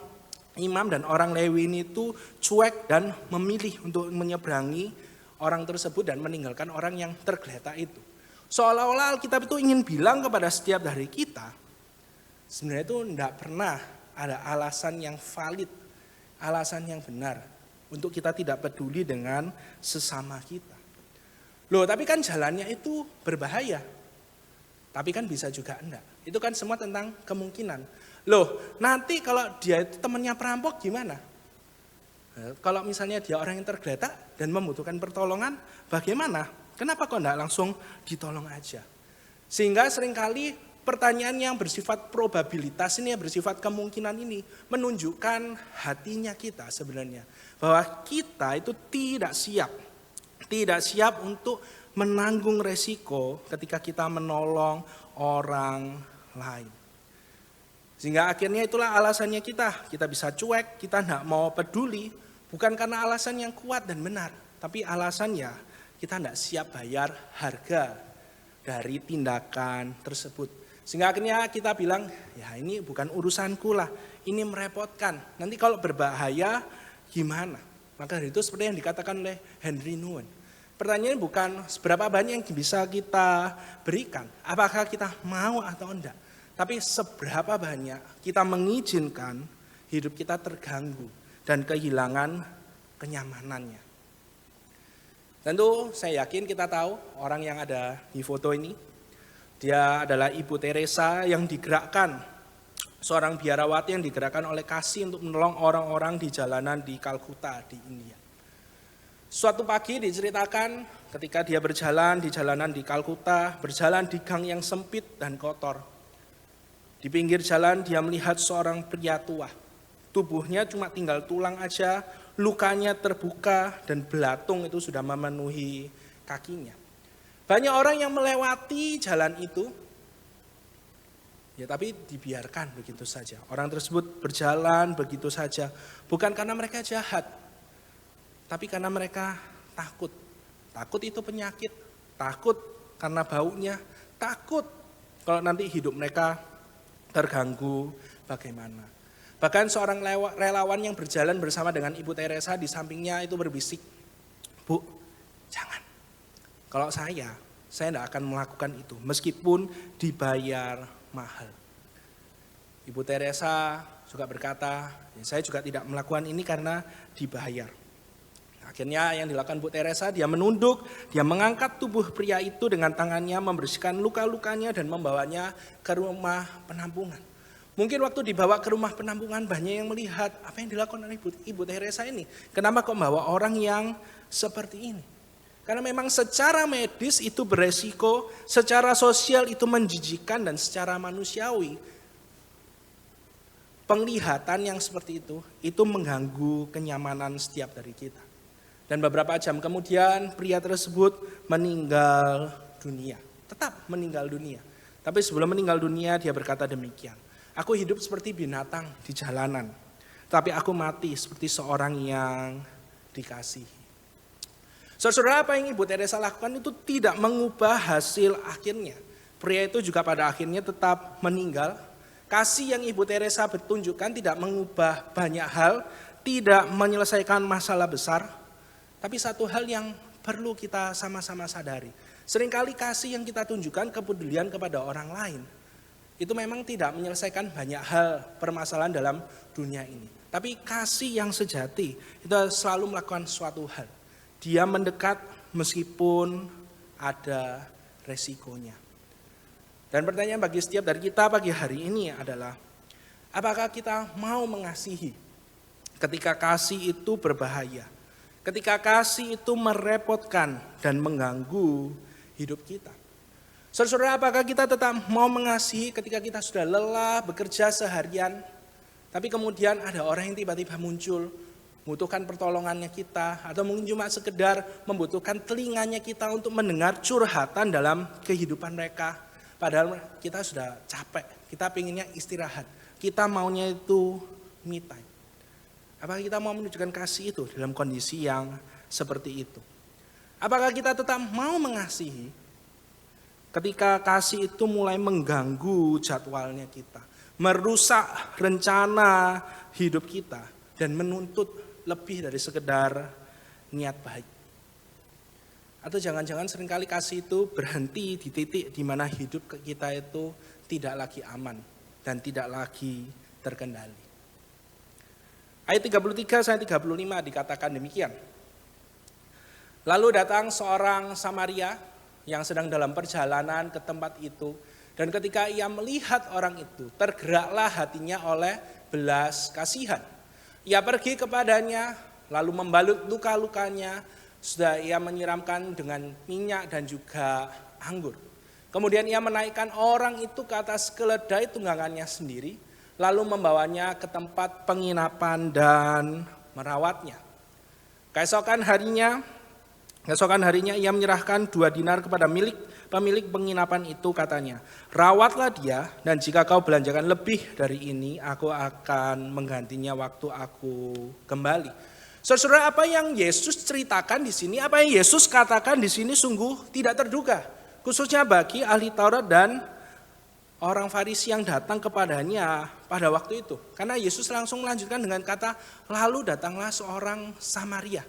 imam dan orang Lewi ini itu cuek dan memilih untuk menyeberangi orang tersebut dan meninggalkan orang yang tergeletak itu. Seolah-olah Alkitab itu ingin bilang kepada setiap dari kita, sebenarnya itu tidak pernah ada alasan yang valid, alasan yang benar untuk kita tidak peduli dengan sesama kita. Loh, tapi kan jalannya itu berbahaya. Tapi kan bisa juga enggak. Itu kan semua tentang kemungkinan. Loh, nanti kalau dia itu temannya perampok gimana? Kalau misalnya dia orang yang tergeletak dan membutuhkan pertolongan, bagaimana? Kenapa kok enggak langsung ditolong aja? Sehingga seringkali pertanyaan yang bersifat probabilitas ini, yang bersifat kemungkinan ini, menunjukkan hatinya kita sebenarnya. Bahwa kita itu tidak siap untuk menanggung resiko ketika kita menolong orang lain. Sehingga akhirnya itulah alasannya kita bisa cuek, kita tidak mau peduli, bukan karena alasan yang kuat dan benar, tapi alasannya kita tidak siap bayar harga dari tindakan tersebut. Sehingga akhirnya kita bilang, ya ini bukan urusanku lah, ini merepotkan, nanti kalau berbahaya gimana? Maka dari itu seperti yang dikatakan oleh Henry Nouwen. Pertanyaannya bukan seberapa banyak yang bisa kita berikan, apakah kita mau atau enggak. Tapi seberapa banyak kita mengizinkan hidup kita terganggu dan kehilangan kenyamanannya. Tentu saya yakin kita tahu orang yang ada di foto ini. Dia adalah Ibu Teresa yang digerakkan, seorang biarawati yang digerakkan oleh kasih untuk menolong orang-orang di jalanan di Kalkuta di India. Suatu pagi diceritakan ketika dia berjalan di jalanan di Kalkuta, berjalan di gang yang sempit dan kotor. Di pinggir jalan dia melihat seorang pria tua. Tubuhnya cuma tinggal tulang aja, lukanya terbuka dan belatung itu sudah memenuhi kakinya. Banyak orang yang melewati jalan itu, ya tapi dibiarkan begitu saja. Orang tersebut berjalan begitu saja, bukan karena mereka jahat, tapi karena mereka takut. Takut itu penyakit, takut karena baunya, takut kalau nanti hidup mereka terganggu bagaimana. Bahkan seorang relawan yang berjalan bersama dengan Ibu Teresa di sampingnya itu berbisik, "Bu, jangan. Kalau saya tidak akan melakukan itu meskipun dibayar mahal." Ibu Teresa juga berkata, "Saya juga tidak melakukan ini karena dibayar." Akhirnya yang dilakukan Bu Teresa, dia menunduk, dia mengangkat tubuh pria itu dengan tangannya, membersihkan luka-lukanya dan membawanya ke rumah penampungan. Mungkin waktu dibawa ke rumah penampungan banyak yang melihat apa yang dilakukan oleh Ibu Teresa ini. Kenapa kok membawa orang yang seperti ini? Karena memang secara medis itu beresiko, secara sosial itu menjijikan, dan secara manusiawi penglihatan yang seperti itu mengganggu kenyamanan setiap dari kita. Dan beberapa jam kemudian pria tersebut meninggal dunia, tetap meninggal dunia. Tapi sebelum meninggal dunia dia berkata demikian, "Aku hidup seperti binatang di jalanan, tapi aku mati seperti seorang yang dikasihi." Saudara, apa yang Ibu Teresa lakukan itu tidak mengubah hasil akhirnya. Pria itu juga pada akhirnya tetap meninggal. Kasih yang Ibu Teresa tunjukkan tidak mengubah banyak hal, tidak menyelesaikan masalah besar. Tapi satu hal yang perlu kita sama-sama sadari. Seringkali kasih yang kita tunjukkan, kepedulian kepada orang lain, itu memang tidak menyelesaikan banyak hal permasalahan dalam dunia ini. Tapi kasih yang sejati itu selalu melakukan suatu hal. Dia mendekat meskipun ada resikonya. Dan pertanyaan bagi setiap dari kita pagi hari ini adalah, apakah kita mau mengasihi ketika kasih itu berbahaya? Ketika kasih itu merepotkan dan mengganggu hidup kita. Saudara, apakah kita tetap mau mengasihi ketika kita sudah lelah bekerja seharian, tapi kemudian ada orang yang tiba-tiba muncul, membutuhkan pertolongannya kita, atau mungkin cuma sekedar membutuhkan telinganya kita untuk mendengar curhatan dalam kehidupan mereka. Padahal kita sudah capek, kita pinginnya istirahat, kita maunya itu me time. Apakah kita mau menunjukkan kasih itu dalam kondisi yang seperti itu? Apakah kita tetap mau mengasihi ketika kasih itu mulai mengganggu jadwalnya kita, merusak rencana hidup kita, dan menuntut lebih dari sekedar niat baik? Atau jangan-jangan seringkali kasih itu berhenti di titik di mana hidup kita itu tidak lagi aman dan tidak lagi terkendali. Ayat 33 sampai 35 dikatakan demikian. Lalu datang seorang Samaria yang sedang dalam perjalanan ke tempat itu, dan ketika ia melihat orang itu, tergeraklah hatinya oleh belas kasihan. Ia pergi kepadanya, lalu membalut luka-lukanya, sudah ia menyiramkan dengan minyak dan juga anggur. Kemudian ia menaikkan orang itu ke atas keledai tunggangannya sendiri, lalu membawanya ke tempat penginapan dan merawatnya. Keesokan harinya ia menyerahkan 2 dinar kepada pemilik penginapan itu, katanya, "Rawatlah dia, dan jika kau belanjakan lebih dari ini, aku akan menggantinya waktu aku kembali." Saudara, apa yang Yesus ceritakan di sini, apa yang Yesus katakan di sini sungguh tidak terduga, khususnya bagi ahli Taurat dan orang Farisi yang datang kepadanya pada waktu itu. Karena Yesus langsung melanjutkan dengan kata, "Lalu datanglah seorang Samaria."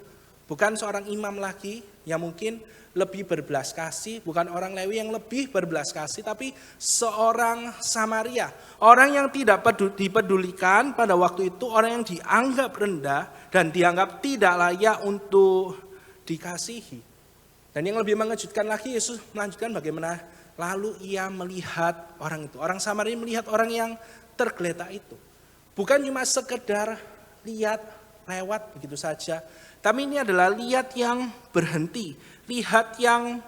Bukan seorang imam lagi yang mungkin lebih berbelas kasih, bukan orang Lewi yang lebih berbelas kasih, tapi seorang Samaria. Orang yang tidak dipedulikan pada waktu itu, orang yang dianggap rendah dan dianggap tidak layak untuk dikasihi. Dan yang lebih mengejutkan lagi, Yesus melanjutkan bagaimana lalu ia melihat orang itu. Orang Samaria melihat orang yang tergeletak itu. Bukan cuma sekedar lihat lewat begitu saja. Tapi ini adalah lihat yang berhenti. Lihat yang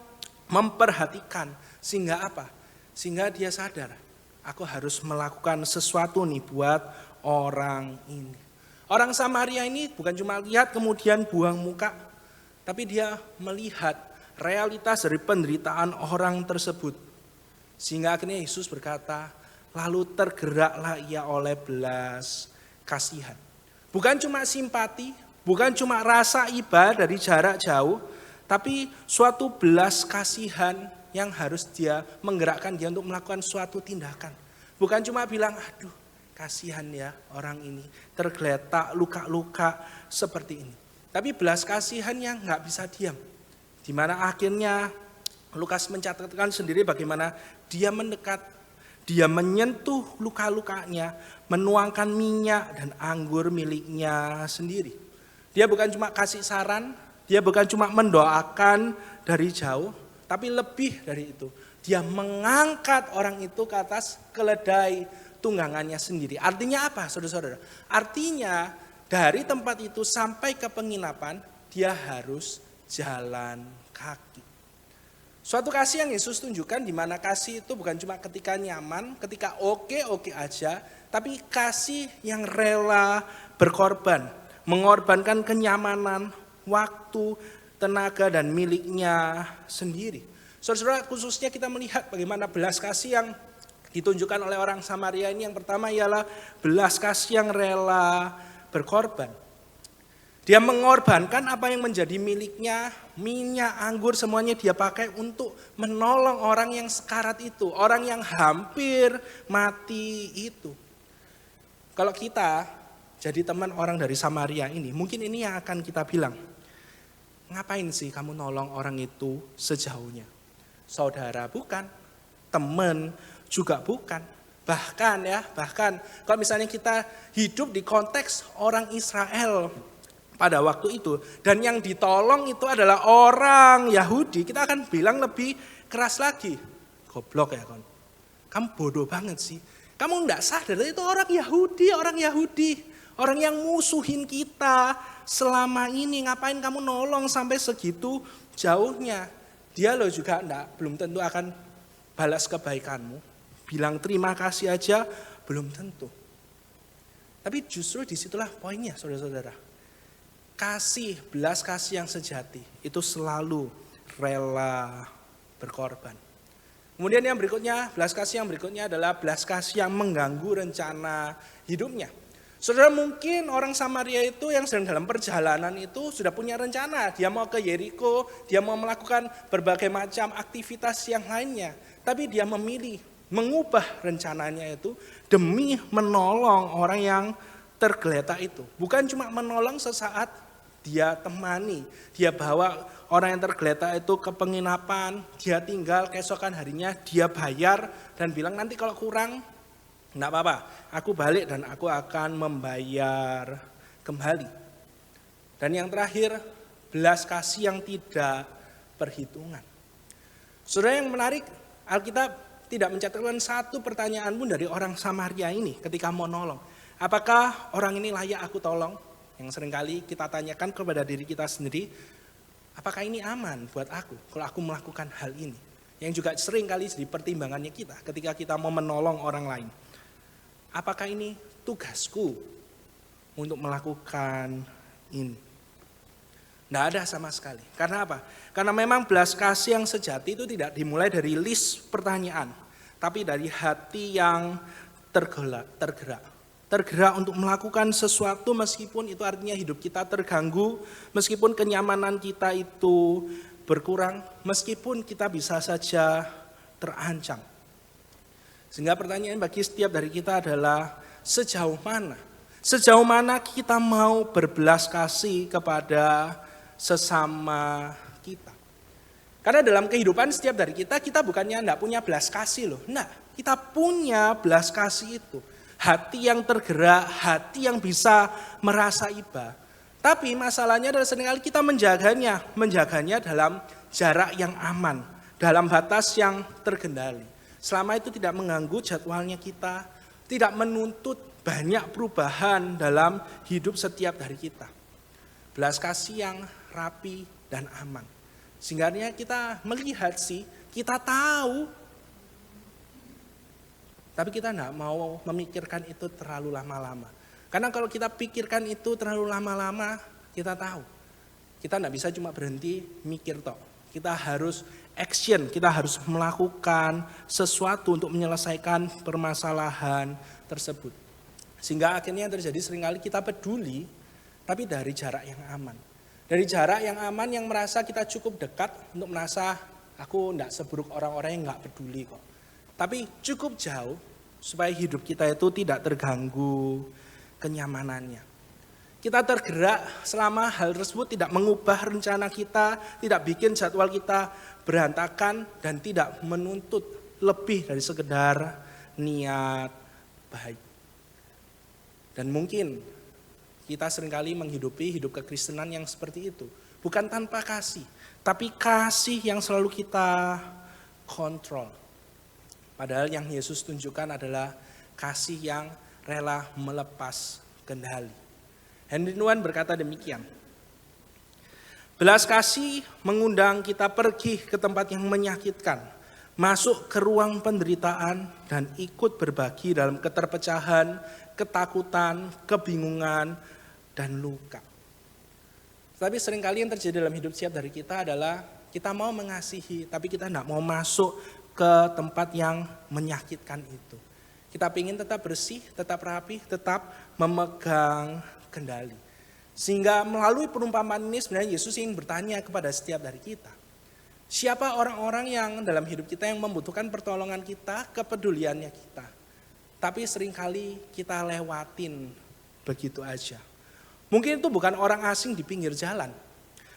memperhatikan. Sehingga apa? Sehingga dia sadar, aku harus melakukan sesuatu nih buat orang ini. Orang Samaria ini bukan cuma lihat kemudian buang muka. Tapi dia melihat realitas dari penderitaan orang tersebut. Sehingga akhirnya Yesus berkata, lalu tergeraklah ia oleh belas kasihan. Bukan cuma simpati, bukan cuma rasa iba dari jarak jauh, tapi suatu belas kasihan yang harus dia menggerakkan dia untuk melakukan suatu tindakan. Bukan cuma bilang, aduh kasihan ya orang ini tergeletak luka-luka seperti ini. Tapi belas kasihan yang nggak bisa diam. Di mana akhirnya Lukas mencatatkan sendiri bagaimana dia mendekat, dia menyentuh luka-lukanya, menuangkan minyak dan anggur miliknya sendiri. Dia bukan cuma kasih saran, dia bukan cuma mendoakan dari jauh, tapi lebih dari itu. Dia mengangkat orang itu ke atas keledai tunggangannya sendiri. Artinya apa, saudara-saudara? Artinya dari tempat itu sampai ke penginapan, dia harus jalan kaki. Suatu kasih yang Yesus tunjukkan, di mana kasih itu bukan cuma ketika nyaman, ketika oke aja, tapi kasih yang rela berkorban, mengorbankan kenyamanan, waktu, tenaga dan miliknya sendiri. Saudara, khususnya kita melihat bagaimana belas kasih yang ditunjukkan oleh orang Samaria ini. Yang pertama ialah belas kasih yang rela berkorban. Dia mengorbankan apa yang menjadi miliknya, minyak, anggur, semuanya dia pakai untuk menolong orang yang sekarat itu, orang yang hampir mati itu. Kalau kita jadi teman orang dari Samaria ini, mungkin ini yang akan kita bilang, ngapain sih kamu nolong orang itu sejauhnya? Saudara bukan, teman juga bukan. Bahkan kalau misalnya kita hidup di konteks orang Israel pada waktu itu, dan yang ditolong itu adalah orang Yahudi, kita akan bilang lebih keras lagi. Goblok ya kon, kamu bodoh banget sih. Kamu enggak sadar itu orang Yahudi, orang yang musuhin kita selama ini. Ngapain kamu nolong sampai segitu jauhnya? Dia loh juga belum tentu akan balas kebaikanmu. Bilang terima kasih aja belum tentu. Tapi justru disitulah poinnya, saudara-saudara. Kasih, belas kasih yang sejati itu selalu rela berkorban. Kemudian yang berikutnya, belas kasih yang berikutnya adalah belas kasih yang mengganggu rencana hidupnya. Saudara, mungkin orang Samaria itu yang sedang dalam perjalanan itu sudah punya rencana. Dia mau ke Yeriko, dia mau melakukan berbagai macam aktivitas yang lainnya. Tapi dia memilih mengubah rencananya itu demi menolong orang yang tergeletak itu. Bukan cuma menolong sesaat, dia temani, dia bawa orang yang tergeletak itu ke penginapan, dia tinggal, keesokan harinya dia bayar dan bilang nanti kalau kurang, enggak apa-apa, aku balik dan aku akan membayar kembali. Dan yang terakhir, belas kasih yang tidak perhitungan. Saudara, yang menarik, Alkitab tidak mencatatkan satu pertanyaan pun dari orang Samaria ini ketika mau nolong. Apakah orang ini layak aku tolong? Yang seringkali kita tanyakan kepada diri kita sendiri, apakah ini aman buat aku kalau aku melakukan hal ini? Yang juga seringkali jadi pertimbangannya kita ketika kita mau menolong orang lain. Apakah ini tugasku untuk melakukan ini? Tidak ada sama sekali. Karena apa? Karena memang belas kasih yang sejati itu tidak dimulai dari list pertanyaan, tapi dari hati yang tergerak untuk melakukan sesuatu meskipun itu artinya hidup kita terganggu, meskipun kenyamanan kita itu berkurang, meskipun kita bisa saja terancam. Sehingga pertanyaan bagi setiap dari kita adalah sejauh mana kita mau berbelas kasih kepada sesama kita. Karena dalam kehidupan setiap dari kita bukannya enggak punya belas kasih loh. Nah, kita punya belas kasih itu. Hati yang tergerak, hati yang bisa merasa iba. Tapi masalahnya adalah seringkali kita menjaganya dalam jarak yang aman, dalam batas yang terkendali. Selama itu tidak mengganggu jadwalnya kita, tidak menuntut banyak perubahan dalam hidup setiap dari kita. Belas kasih yang rapi dan aman. Sehingga kita melihat kita tahu, tapi kita tidak mau memikirkan itu terlalu lama-lama. Karena kalau kita pikirkan itu terlalu lama-lama, kita tahu. Kita tidak bisa cuma berhenti mikir toh. Kita harus action, kita harus melakukan sesuatu untuk menyelesaikan permasalahan tersebut. Sehingga akhirnya yang terjadi seringkali kita peduli, tapi dari jarak yang aman. Dari jarak yang aman yang merasa kita cukup dekat untuk merasa Aku tidak seburuk orang-orang yang nggak peduli kok. Tapi cukup jauh supaya hidup kita itu tidak terganggu kenyamanannya. Kita tergerak selama hal tersebut tidak mengubah rencana kita, tidak bikin jadwal kita berantakan, dan tidak menuntut lebih dari sekedar niat baik. Dan mungkin kita seringkali menghidupi hidup kekristenan yang seperti itu. Bukan tanpa kasih, tapi kasih yang selalu kita kontrol. Padahal yang Yesus tunjukkan adalah kasih yang rela melepas kendali. Henry Nouwen berkata demikian. Belas kasih mengundang kita pergi ke tempat yang menyakitkan, masuk ke ruang penderitaan, dan ikut berbagi dalam keterpecahan, ketakutan, kebingungan, dan luka. Tapi seringkali yang terjadi dalam hidup setiap dari kita adalah kita mau mengasihi, tapi kita tidak mau masuk ke tempat yang menyakitkan itu. Kita ingin tetap bersih, tetap rapi, tetap memegang kendali. Sehingga melalui perumpamaan ini sebenarnya Yesus ingin bertanya kepada setiap dari kita. Siapa orang-orang yang dalam hidup kita yang membutuhkan pertolongan kita, kepeduliannya kita. Tapi seringkali kita lewatin begitu aja. Mungkin itu bukan orang asing di pinggir jalan.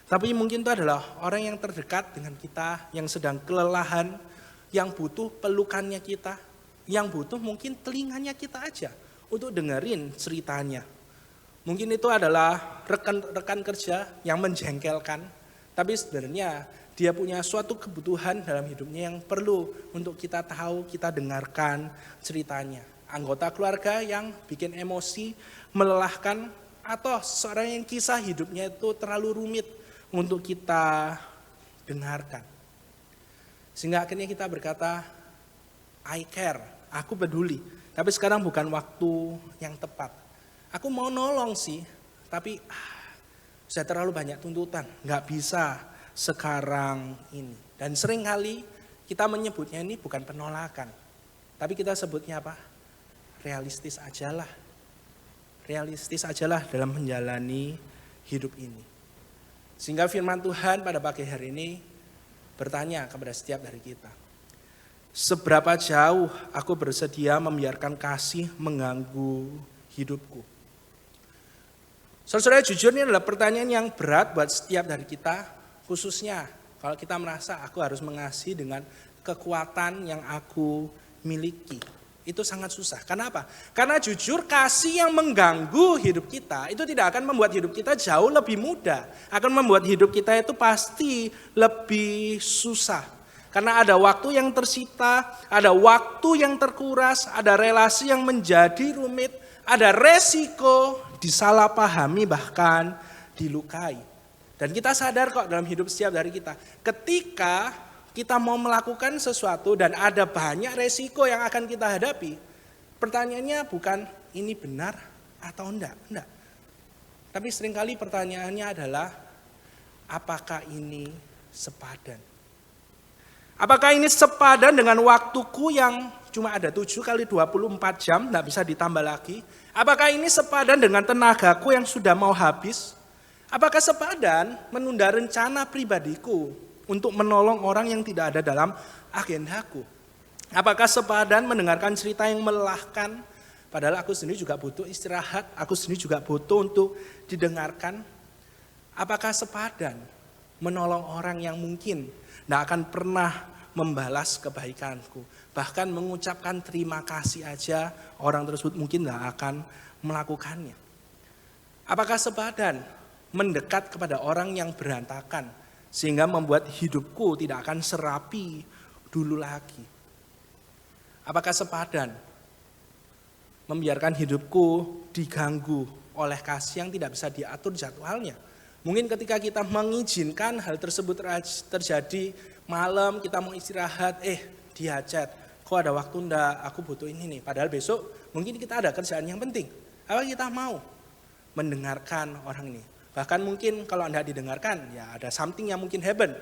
Tapi mungkin itu adalah orang yang terdekat dengan kita, yang sedang kelelahan, yang butuh pelukannya kita, yang butuh mungkin telinganya kita aja untuk dengerin ceritanya. Mungkin itu adalah rekan kerja yang menjengkelkan, tapi sebenarnya dia punya suatu kebutuhan dalam hidupnya yang perlu untuk kita tahu, kita dengarkan ceritanya. Anggota keluarga yang bikin emosi, melelahkan, atau seorang yang kisah hidupnya itu terlalu rumit untuk kita dengarkan. Sehingga akhirnya kita berkata, I care, aku peduli. Tapi sekarang bukan waktu yang tepat. Aku mau nolong sih, tapi sudah terlalu banyak tuntutan, nggak bisa sekarang ini. Dan seringkali kita menyebutnya ini bukan penolakan, tapi kita sebutnya apa? Realistis ajalah. Realistis ajalah dalam menjalani hidup ini. Sehingga firman Tuhan pada pagi hari ini bertanya kepada setiap dari kita. Seberapa jauh aku bersedia membiarkan kasih mengganggu hidupku? Saudara-saudara, jujur ini adalah pertanyaan yang berat buat setiap dari kita, khususnya kalau kita merasa aku harus mengasihi dengan kekuatan yang aku miliki. Itu sangat susah. Kenapa? Karena jujur kasih yang mengganggu hidup kita itu tidak akan membuat hidup kita jauh lebih mudah. Akan membuat hidup kita itu pasti lebih susah. Karena ada waktu yang tersita, ada waktu yang terkuras, ada relasi yang menjadi rumit, ada resiko disalahpahami bahkan dilukai. Dan kita sadar kok dalam hidup setiap dari kita. Ketika kita mau melakukan sesuatu dan ada banyak resiko yang akan kita hadapi, pertanyaannya bukan ini benar atau enggak. Tapi seringkali pertanyaannya adalah apakah ini sepadan? Apakah ini sepadan dengan waktuku yang cuma ada 7 kali 24 jam, enggak bisa ditambah lagi? Apakah ini sepadan dengan tenagaku yang sudah mau habis? Apakah sepadan menunda rencana pribadiku untuk menolong orang yang tidak ada dalam agendaku? Apakah sepadan mendengarkan cerita yang melelahkan? Padahal aku sendiri juga butuh istirahat, aku sendiri juga butuh untuk didengarkan. Apakah sepadan menolong orang yang mungkin tidak akan pernah membalas kebaikanku? Bahkan mengucapkan terima kasih aja orang tersebut mungkin tidak akan melakukannya. Apakah sepadan mendekat kepada orang yang berantakan sehingga membuat hidupku tidak akan serapi dulu lagi? Apakah sepadan membiarkan hidupku diganggu oleh kasih yang tidak bisa diatur jadwalnya? Mungkin ketika kita mengizinkan hal tersebut terjadi malam, kita mau istirahat, dia chat, kok ada waktu enggak, aku butuh ini nih. Padahal besok mungkin kita ada kerjaan yang penting. Apa kita mau mendengarkan orang ini? Bahkan mungkin kalau enggak didengarkan, ya ada something yang mungkin happen.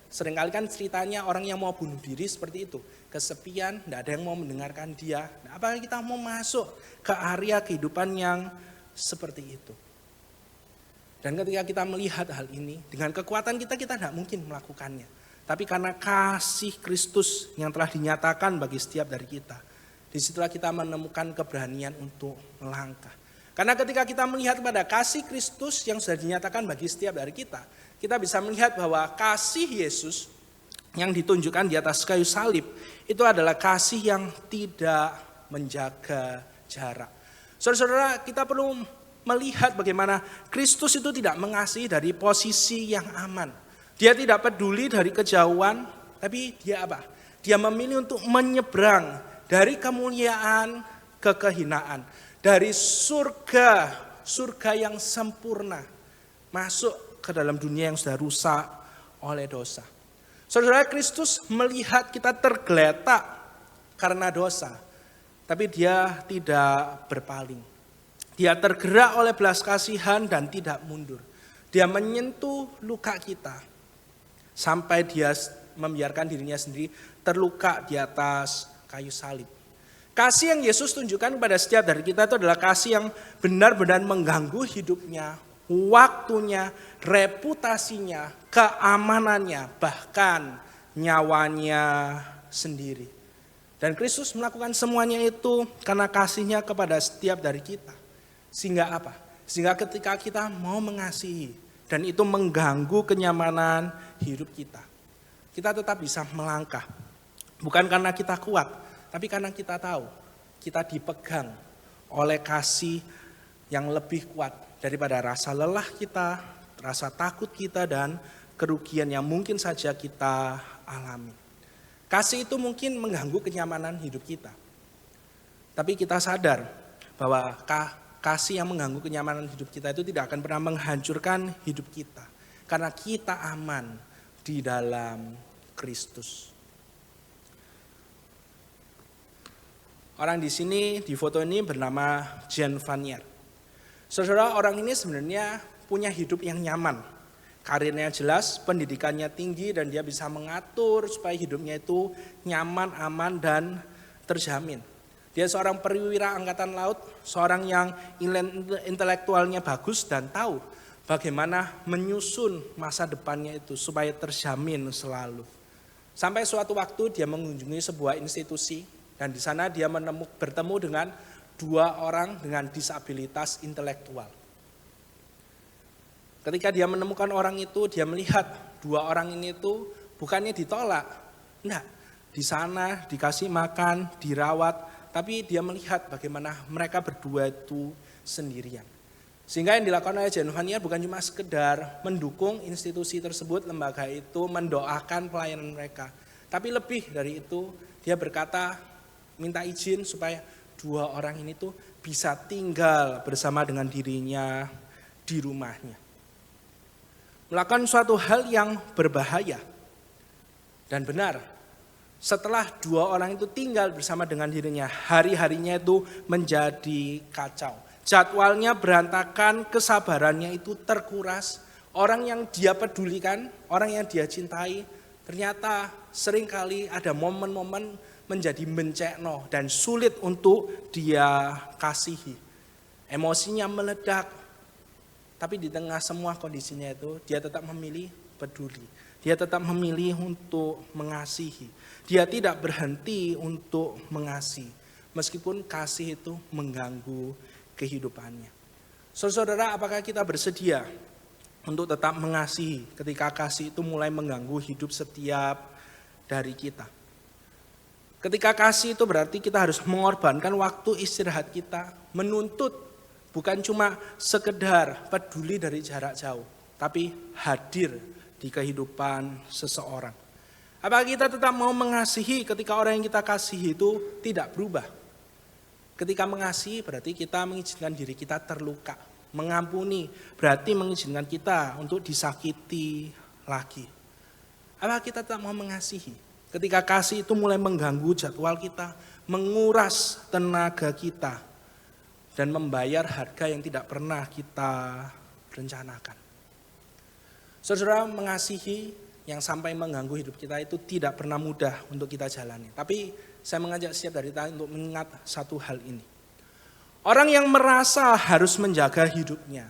Seringkali kan ceritanya orang yang mau bunuh diri seperti itu. Kesepian, enggak ada yang mau mendengarkan dia. Nah, apakah kita mau masuk ke area kehidupan yang seperti itu? Dan ketika kita melihat hal ini, dengan kekuatan kita tidak mungkin melakukannya. tapi karena kasih Kristus yang telah dinyatakan bagi setiap dari kita. Disitulah kita menemukan keberanian untuk melangkah. Karena ketika kita melihat pada kasih Kristus yang sudah dinyatakan bagi setiap dari kita bisa melihat bahwa kasih Yesus yang ditunjukkan di atas kayu salib itu adalah kasih yang tidak menjaga jarak. Saudara-saudara, kita perlu melihat bagaimana Kristus itu tidak mengasihi dari posisi yang aman. Dia tidak peduli dari kejauhan, tapi dia apa? Dia memilih untuk menyeberang dari kemuliaan ke kehinaan. Dari surga yang sempurna, masuk ke dalam dunia yang sudah rusak oleh dosa. Saudara, Kristus melihat kita tergeletak karena dosa, tapi dia tidak berpaling. Dia tergerak oleh belas kasihan dan tidak mundur. Dia menyentuh luka kita sampai dia membiarkan dirinya sendiri terluka di atas kayu salib. Kasih yang Yesus tunjukkan kepada setiap dari kita itu adalah kasih yang benar-benar mengganggu hidupnya, waktunya, reputasinya, keamanannya, bahkan nyawanya sendiri. Dan Kristus melakukan semuanya itu karena kasihnya kepada setiap dari kita. Sehingga apa? Sehingga ketika kita mau mengasihi dan itu mengganggu kenyamanan hidup kita, kita tetap bisa melangkah. Bukan karena kita kuat, tapi karena kita tahu kita dipegang oleh kasih yang lebih kuat daripada rasa lelah kita, rasa takut kita, dan kerugian yang mungkin saja kita alami. Kasih itu mungkin mengganggu kenyamanan hidup kita. Tapi kita sadar bahwa kasih yang mengganggu kenyamanan hidup kita itu tidak akan pernah menghancurkan hidup kita. Karena kita aman di dalam Kristus. Orang di sini, di foto ini bernama Jan Vanier. Saudara, orang ini sebenarnya punya hidup yang nyaman. Karirnya jelas, pendidikannya tinggi, dan dia bisa mengatur supaya hidupnya itu nyaman, aman, dan terjamin. Dia seorang perwira angkatan laut, seorang yang intelektualnya bagus dan tahu bagaimana menyusun masa depannya itu supaya terjamin selalu. Sampai suatu waktu dia mengunjungi sebuah institusi, dan di sana dia bertemu dengan 2 orang dengan disabilitas intelektual. Ketika dia menemukan orang itu, dia melihat 2 orang ini itu bukannya ditolak. Enggak, di sana dikasih makan, dirawat, tapi dia melihat bagaimana mereka berdua itu sendirian. Sehingga yang dilakukan oleh Jan Vanier bukan cuma sekedar mendukung institusi tersebut, lembaga itu, mendoakan pelayanan mereka. Tapi lebih dari itu, dia berkata, minta izin supaya 2 orang ini tuh bisa tinggal bersama dengan dirinya di rumahnya. Melakukan suatu hal yang berbahaya. Dan benar, setelah 2 orang itu tinggal bersama dengan dirinya, hari-harinya itu menjadi kacau. Jadwalnya berantakan, kesabarannya itu terkuras. Orang yang dia pedulikan, orang yang dia cintai, ternyata seringkali ada momen-momen menjadi mencekno dan sulit untuk dia kasihi. Emosinya meledak, tapi di tengah semua kondisinya itu dia tetap memilih peduli. Dia tetap memilih untuk mengasihi. Dia tidak berhenti untuk mengasihi, meskipun kasih itu mengganggu kehidupannya. Saudara, apakah kita bersedia untuk tetap mengasihi ketika kasih itu mulai mengganggu hidup setiap dari kita? Ketika kasih itu berarti kita harus mengorbankan waktu istirahat kita, menuntut bukan cuma sekedar peduli dari jarak jauh, tapi hadir di kehidupan seseorang. Apakah kita tetap mau mengasihi ketika orang yang kita kasihi itu tidak berubah? Ketika mengasihi berarti kita mengizinkan diri kita terluka. Mengampuni berarti mengizinkan kita untuk disakiti lagi. Apakah kita tetap mau mengasihi? Ketika kasih itu mulai mengganggu jadwal kita, menguras tenaga kita, dan membayar harga yang tidak pernah kita rencanakan. Saudara, mengasihi yang sampai mengganggu hidup kita itu tidak pernah mudah untuk kita jalani. Tapi saya mengajak setiap dari kita untuk mengingat satu hal ini. Orang yang merasa harus menjaga hidupnya,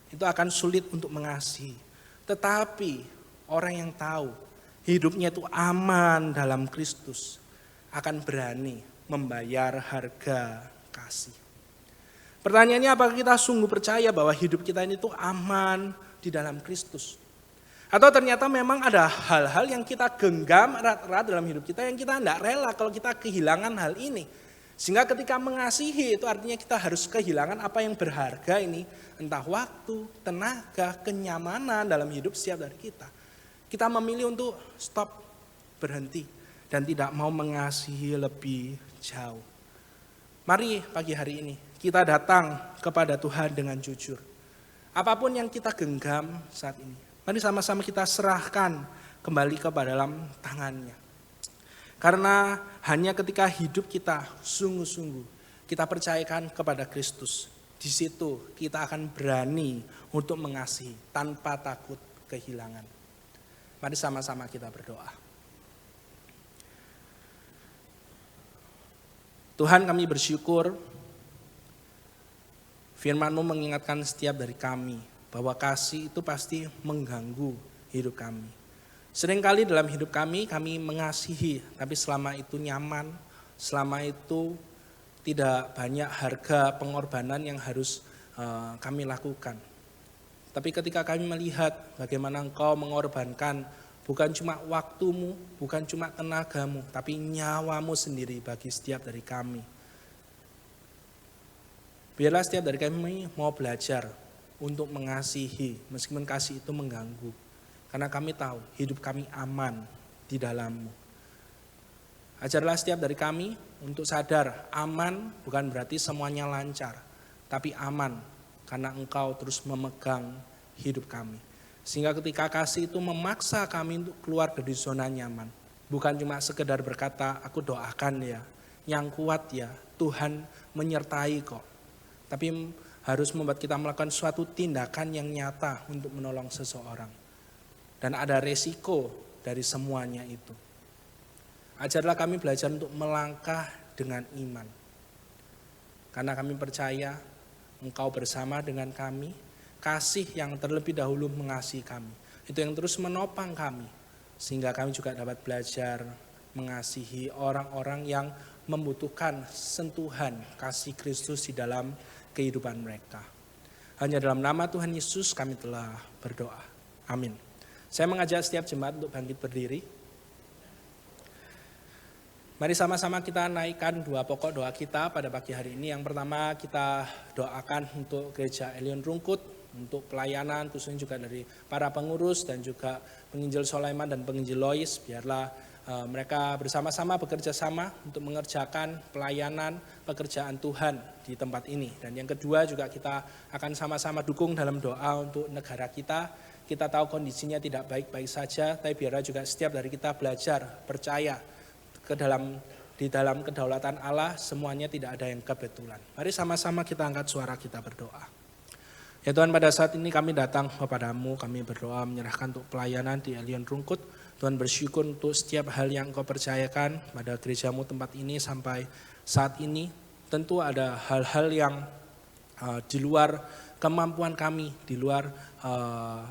itu akan sulit untuk mengasihi. Tetapi orang yang tahu hidupnya itu aman dalam Kristus, akan berani membayar harga kasih. Pertanyaannya, apakah kita sungguh percaya bahwa hidup kita ini tuh aman di dalam Kristus? Atau ternyata memang ada hal-hal yang kita genggam erat-erat dalam hidup kita yang kita tidak rela kalau kita kehilangan hal ini. Sehingga ketika mengasihi itu artinya kita harus kehilangan apa yang berharga ini. Entah waktu, tenaga, kenyamanan dalam hidup setiap dari kita. Kita memilih untuk stop, berhenti. Dan tidak mau mengasihi lebih jauh. Mari pagi hari ini kita datang kepada Tuhan dengan jujur. Apapun yang kita genggam saat ini, mari sama-sama kita serahkan kembali kepada dalam tangannya. Karena hanya ketika hidup kita sungguh-sungguh kita percayakan kepada Kristus, di situ kita akan berani untuk mengasihi tanpa takut kehilangan. Mari sama-sama kita berdoa. Tuhan, kami bersyukur firman-Mu mengingatkan setiap dari kami bahwa kasih itu pasti mengganggu hidup kami. Seringkali dalam hidup kami mengasihi, tapi selama itu nyaman, selama itu tidak banyak harga pengorbanan yang harus kami lakukan. Tapi ketika kami melihat bagaimana Engkau mengorbankan bukan cuma waktumu, bukan cuma tenagamu, tapi nyawamu sendiri bagi setiap dari kami. Biarlah setiap dari kami mau belajar untuk mengasihi, meskipun kasih itu mengganggu. Karena kami tahu hidup kami aman di dalam-Mu. Ajarlah setiap dari kami untuk sadar aman bukan berarti semuanya lancar. Tapi aman karena Engkau terus memegang hidup kami. Sehingga ketika kasih itu memaksa kami untuk keluar dari zona nyaman. Bukan cuma sekedar berkata, aku doakan ya, yang kuat ya, Tuhan menyertai kok. Tapi harus membuat kita melakukan suatu tindakan yang nyata untuk menolong seseorang. Dan ada resiko dari semuanya itu. Ajarlah kami belajar untuk melangkah dengan iman. Karena kami percaya Engkau bersama dengan kami, kasih yang terlebih dahulu mengasihi kami. Itu yang terus menopang kami. Sehingga kami juga dapat belajar mengasihi orang-orang yang membutuhkan sentuhan kasih Kristus di dalam kehidupan mereka. Hanya dalam nama Tuhan Yesus kami telah berdoa. Amin. Saya mengajak setiap jemaat untuk bangkit berdiri. Mari sama-sama kita naikkan dua pokok doa kita pada pagi hari ini. Yang pertama kita doakan untuk Gereja Elion Rungkut, untuk pelayanan khususnya juga dari para pengurus dan juga penginjil Sulaiman dan penginjil Lois. Biarlah mereka bersama-sama bekerja sama untuk mengerjakan pelayanan pekerjaan Tuhan di tempat ini. Dan yang kedua juga kita akan sama-sama dukung dalam doa untuk negara kita. Kita tahu kondisinya tidak baik-baik saja, tapi biarlah juga setiap dari kita belajar, percaya di dalam kedaulatan Allah semuanya tidak ada yang kebetulan. Mari sama-sama kita angkat suara kita berdoa. Ya Tuhan, pada saat ini kami datang kepada-Mu, kami berdoa menyerahkan untuk pelayanan di Elion Rungkut. Tuhan bersyukur untuk setiap hal yang Engkau percayakan pada gereja-Mu tempat ini sampai saat ini. Tentu ada hal-hal yang di luar kemampuan kami, di luar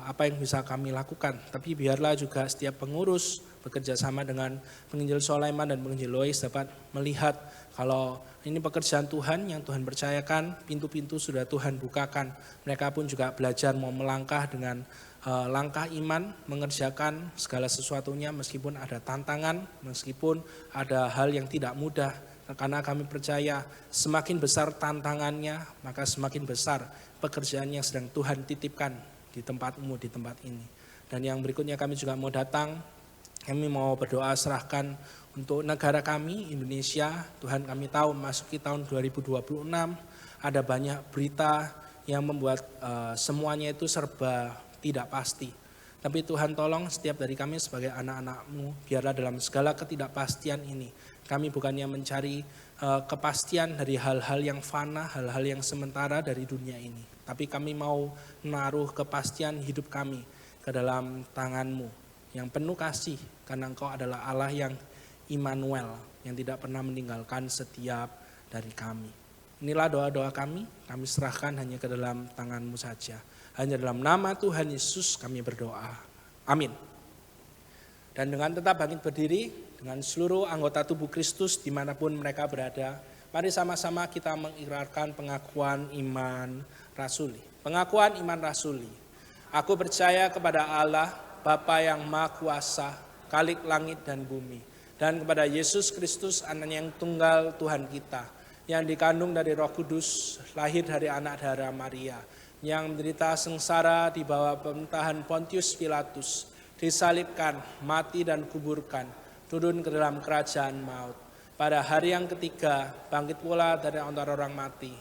apa yang bisa kami lakukan. Tapi biarlah juga setiap pengurus bekerja sama dengan penginjil Sulaiman dan penginjil Lois dapat melihat kalau ini pekerjaan Tuhan yang Tuhan percayakan, pintu-pintu sudah Tuhan bukakan. Mereka pun juga belajar mau melangkah dengan langkah iman, mengerjakan segala sesuatunya meskipun ada tantangan, meskipun ada hal yang tidak mudah. Karena kami percaya semakin besar tantangannya, maka semakin besar pekerjaan yang sedang Tuhan titipkan di tempat-Mu, di tempat ini. Dan yang berikutnya kami juga mau datang, kami mau berdoa serahkan untuk negara kami, Indonesia. Tuhan, kami tahu memasuki tahun 2026, ada banyak berita yang membuat semuanya itu serba tidak pasti. Tapi Tuhan tolong setiap dari kami sebagai anak-anak-Mu, biarlah dalam segala ketidakpastian ini, kami bukannya mencari kepastian dari hal-hal yang fana, hal-hal yang sementara dari dunia ini. Tapi kami mau menaruh kepastian hidup kami ke dalam tangan-Mu yang penuh kasih. Karena Engkau adalah Allah yang Immanuel, yang tidak pernah meninggalkan setiap dari kami. Inilah doa-doa kami serahkan hanya ke dalam tangan-Mu saja. Hanya dalam nama Tuhan Yesus kami berdoa. Amin. Dan dengan tetap bangkit berdiri, dengan seluruh anggota tubuh Kristus dimanapun mereka berada, mari sama-sama kita mengikrarkan pengakuan iman rasuli. Pengakuan iman rasuli. Aku percaya kepada Allah, Bapa yang Maha Kuasa, Khalik langit dan bumi, dan kepada Yesus Kristus, Anaknya yang tunggal Tuhan kita, yang dikandung dari Roh Kudus, lahir dari anak darah Maria, yang menderita sengsara di bawah pemerintahan Pontius Pilatus, disalibkan, mati dan kuburkan, turun ke dalam kerajaan maut. Pada hari yang ketiga, bangkit pula dari antara orang mati,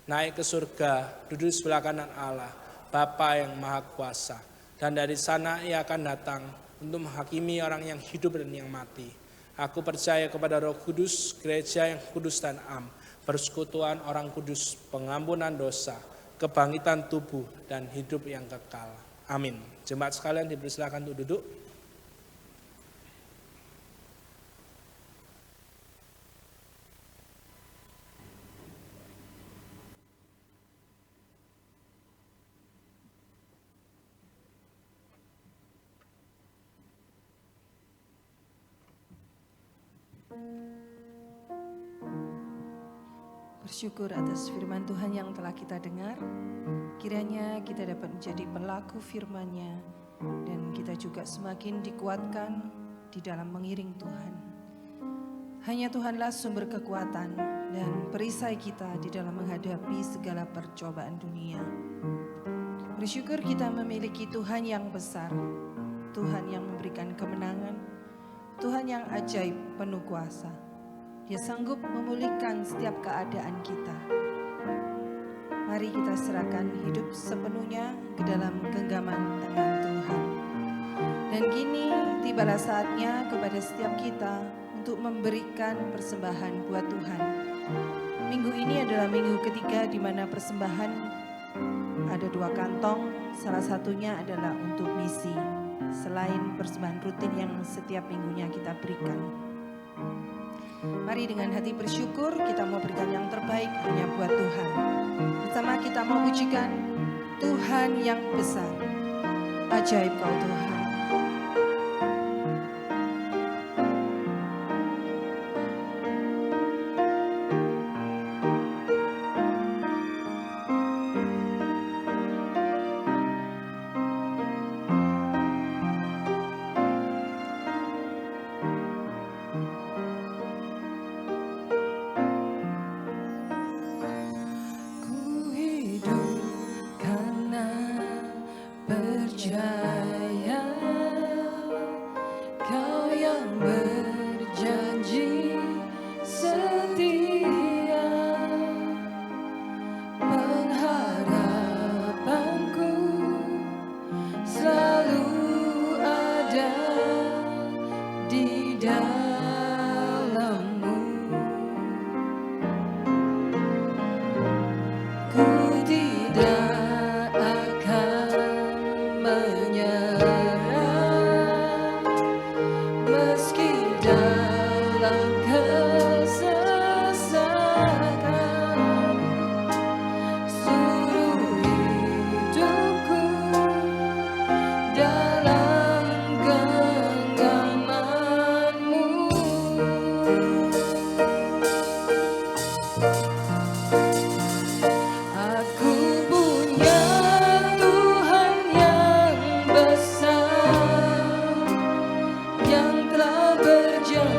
naik ke surga, duduk sebelah kanan Allah, Bapa yang Maha Kuasa. Dan dari sana ia akan datang untuk menghakimi orang yang hidup dan yang mati. Aku percaya kepada Roh Kudus, gereja yang kudus dan am, persekutuan orang kudus, pengampunan dosa, kebangkitan tubuh, dan hidup yang kekal. Amin. Jemaat sekalian dipersilakan untuk duduk. Bersyukur atas firman Tuhan yang telah kita dengar. Kiranya kita dapat menjadi pelaku firman-Nya dan kita juga semakin dikuatkan di dalam mengiring Tuhan. Hanya Tuhanlah sumber kekuatan dan perisai kita di dalam menghadapi segala percobaan dunia. Bersyukur kita memiliki Tuhan yang besar, Tuhan yang memberikan kemenangan, Tuhan yang ajaib penuh kuasa. Dia sanggup memulihkan setiap keadaan kita. Mari kita serahkan hidup sepenuhnya ke dalam genggaman tangan Tuhan. Dan kini tibalah saatnya kepada setiap kita untuk memberikan persembahan buat Tuhan. Minggu ini adalah minggu ketiga di mana persembahan ada 2 kantong, salah satunya adalah untuk misi. Selain persembahan rutin yang setiap minggunya kita berikan. Mari dengan hati bersyukur kita mau berikan yang terbaik hanya buat Tuhan. Bersama kita mau pujikan Tuhan yang besar. Ajaib Kau Tuhan. Yang telah berjanji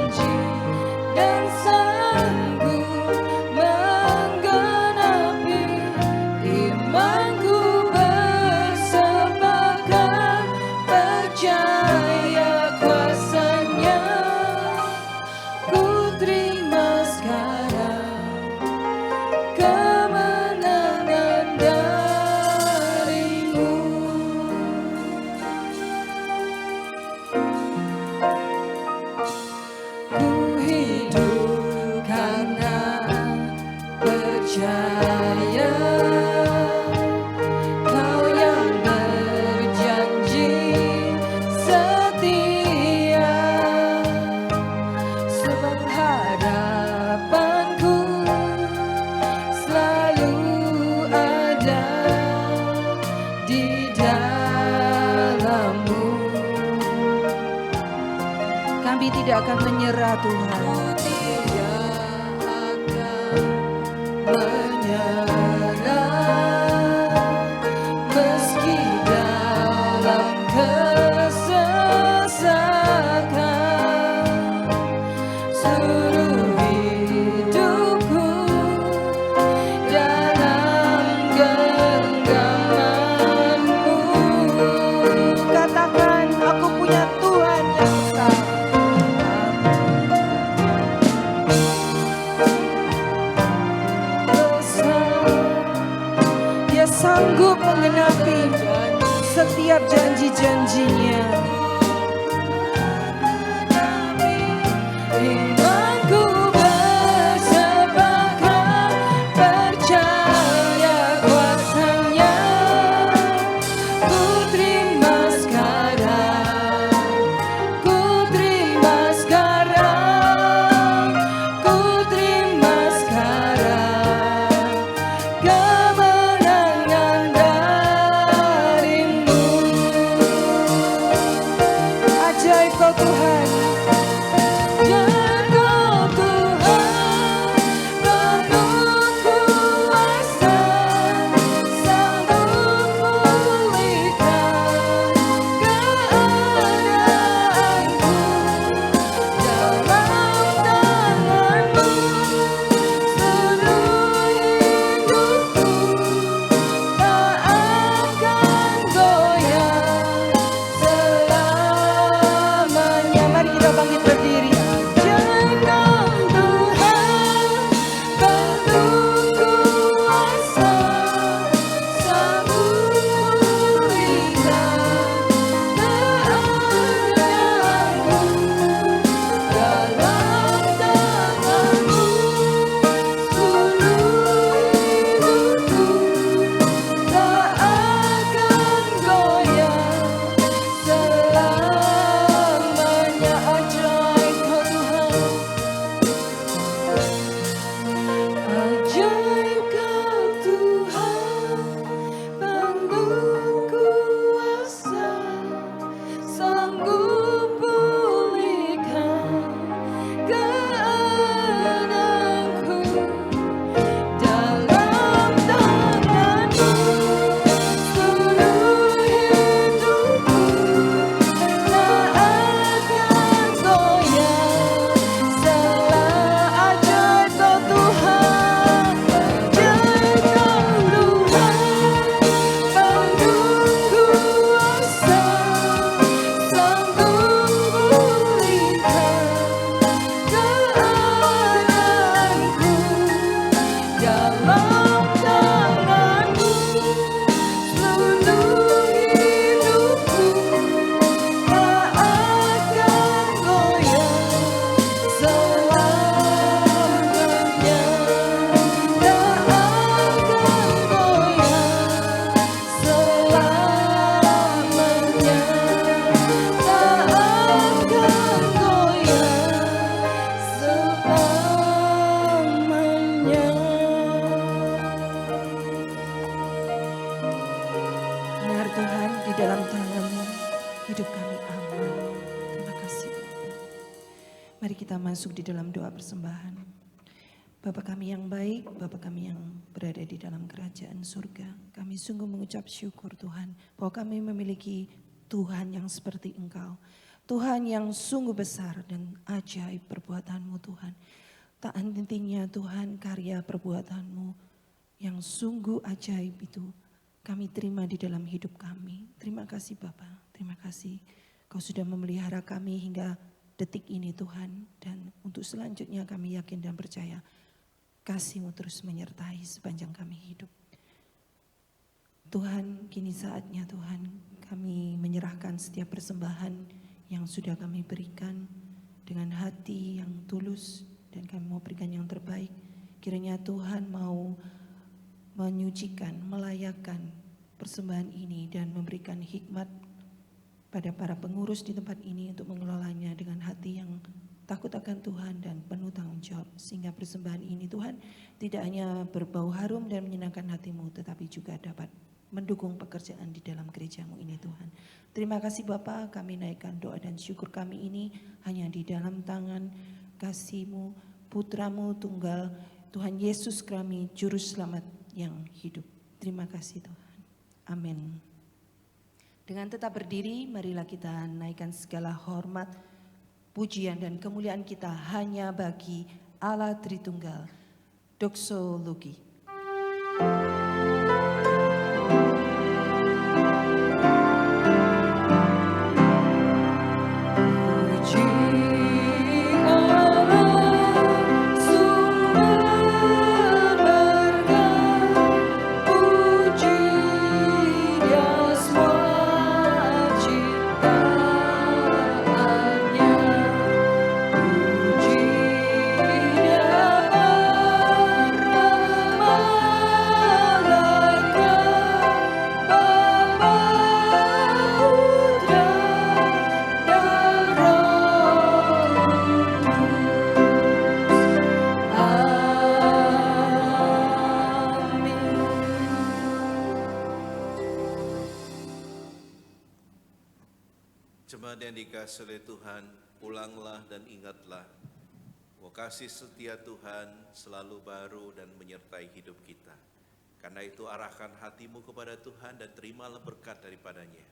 Kami tidak akan menyerah Tuhan. Meski dalam kesesakan, seluruh hidupku dalam genggaman-Mu. Katakan, aku punya Tuhan yang besar. Dia sanggup menggenapi setiap janji-janjinya. Imanku bersepakat percaya kuasa-Nya. Ku terima sekarang, ku terima sekarang, ku terima sekarang kemenangan dari-Mu. Ajaib Kau Tuhan. Mari kita bangkit berdiri. Jangan Tuhan penuh kuasa, sanggup pulihkan keadaanku. Dalam tangan-Mu seluruh hidupku tak akan goyah selamanya. Ajaib Kau Tuhan. Ajaib Kau Tuhan, penuh kuasa, sanggup pulihkan keadaanku. Dalam tangan-Mu seluruh hidupku tak akan goyah selamanya. Ajaib Kau Tuhan, ajaib Kau Tuhan, penuh kuasa, sanggup pulihkan keadaanku. Dalam tangan-Mu seluruh hidupku tak akan goyah selamanya. Tak akan goyah selamanya. Tak akan goyah selamanya. Benar Tuhan, di dalam tangan-Mu hidup kami aman. Terima kasih. Mari kita masuk di dalam doa persembahan. Bapa kami yang baik, Bapa kami yang berada di dalam kerajaan surga, kami sungguh mengucap syukur Tuhan, bahwa kami memiliki Tuhan yang seperti Engkau. Tuhan yang sungguh besar dan ajaib perbuatan-Mu Tuhan. Tak henti-hentinya Tuhan karya perbuatan-Mu yang sungguh ajaib itu kami terima di dalam hidup kami. Terima kasih Bapa, terima kasih Kau sudah memelihara kami hingga detik ini Tuhan. Dan untuk selanjutnya kami yakin dan percaya kasih-Mu terus menyertai sepanjang kami hidup. Tuhan, kini saatnya Tuhan kami menyerahkan setiap persembahan yang sudah kami berikan dengan hati yang tulus dan kami mau berikan yang terbaik. Kiranya Tuhan mau menyucikan, melayakkan persembahan ini dan memberikan hikmat pada para pengurus di tempat ini untuk mengelolanya dengan hati yang takut akan Tuhan dan penuh tanggung jawab. Sehingga persembahan ini Tuhan tidak hanya berbau harum dan menyenangkan hati-Mu, tetapi juga dapat mendukung pekerjaan di dalam gerejamu ini Tuhan. Terima kasih Bapa, kami naikkan doa dan syukur kami ini hanya di dalam tangan kasih-Mu, Putra-Mu tunggal, Tuhan Yesus kami, Juru Selamat yang hidup. Terima kasih Tuhan. Amin. Dengan tetap berdiri, marilah kita naikkan segala hormat, pujian dan kemuliaan kita hanya bagi Allah Tritunggal. Doksologi. Jemaat yang dikasihi oleh Tuhan, ulanglah dan ingatlah, bahwa kasih setia Tuhan selalu baru dan menyertai hidup kita. Karena itu arahkan hatimu kepada Tuhan dan terimalah berkat daripadanya.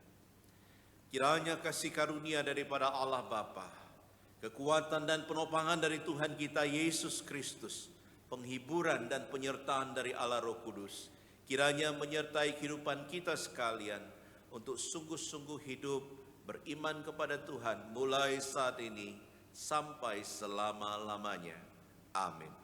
Kiranya kasih karunia daripada Allah Bapa, kekuatan dan penopangan dari Tuhan kita Yesus Kristus, penghiburan dan penyertaan dari Allah Roh Kudus, kiranya menyertai kehidupan kita sekalian untuk sungguh-sungguh hidup beriman kepada Tuhan mulai saat ini sampai selama-lamanya. Amin.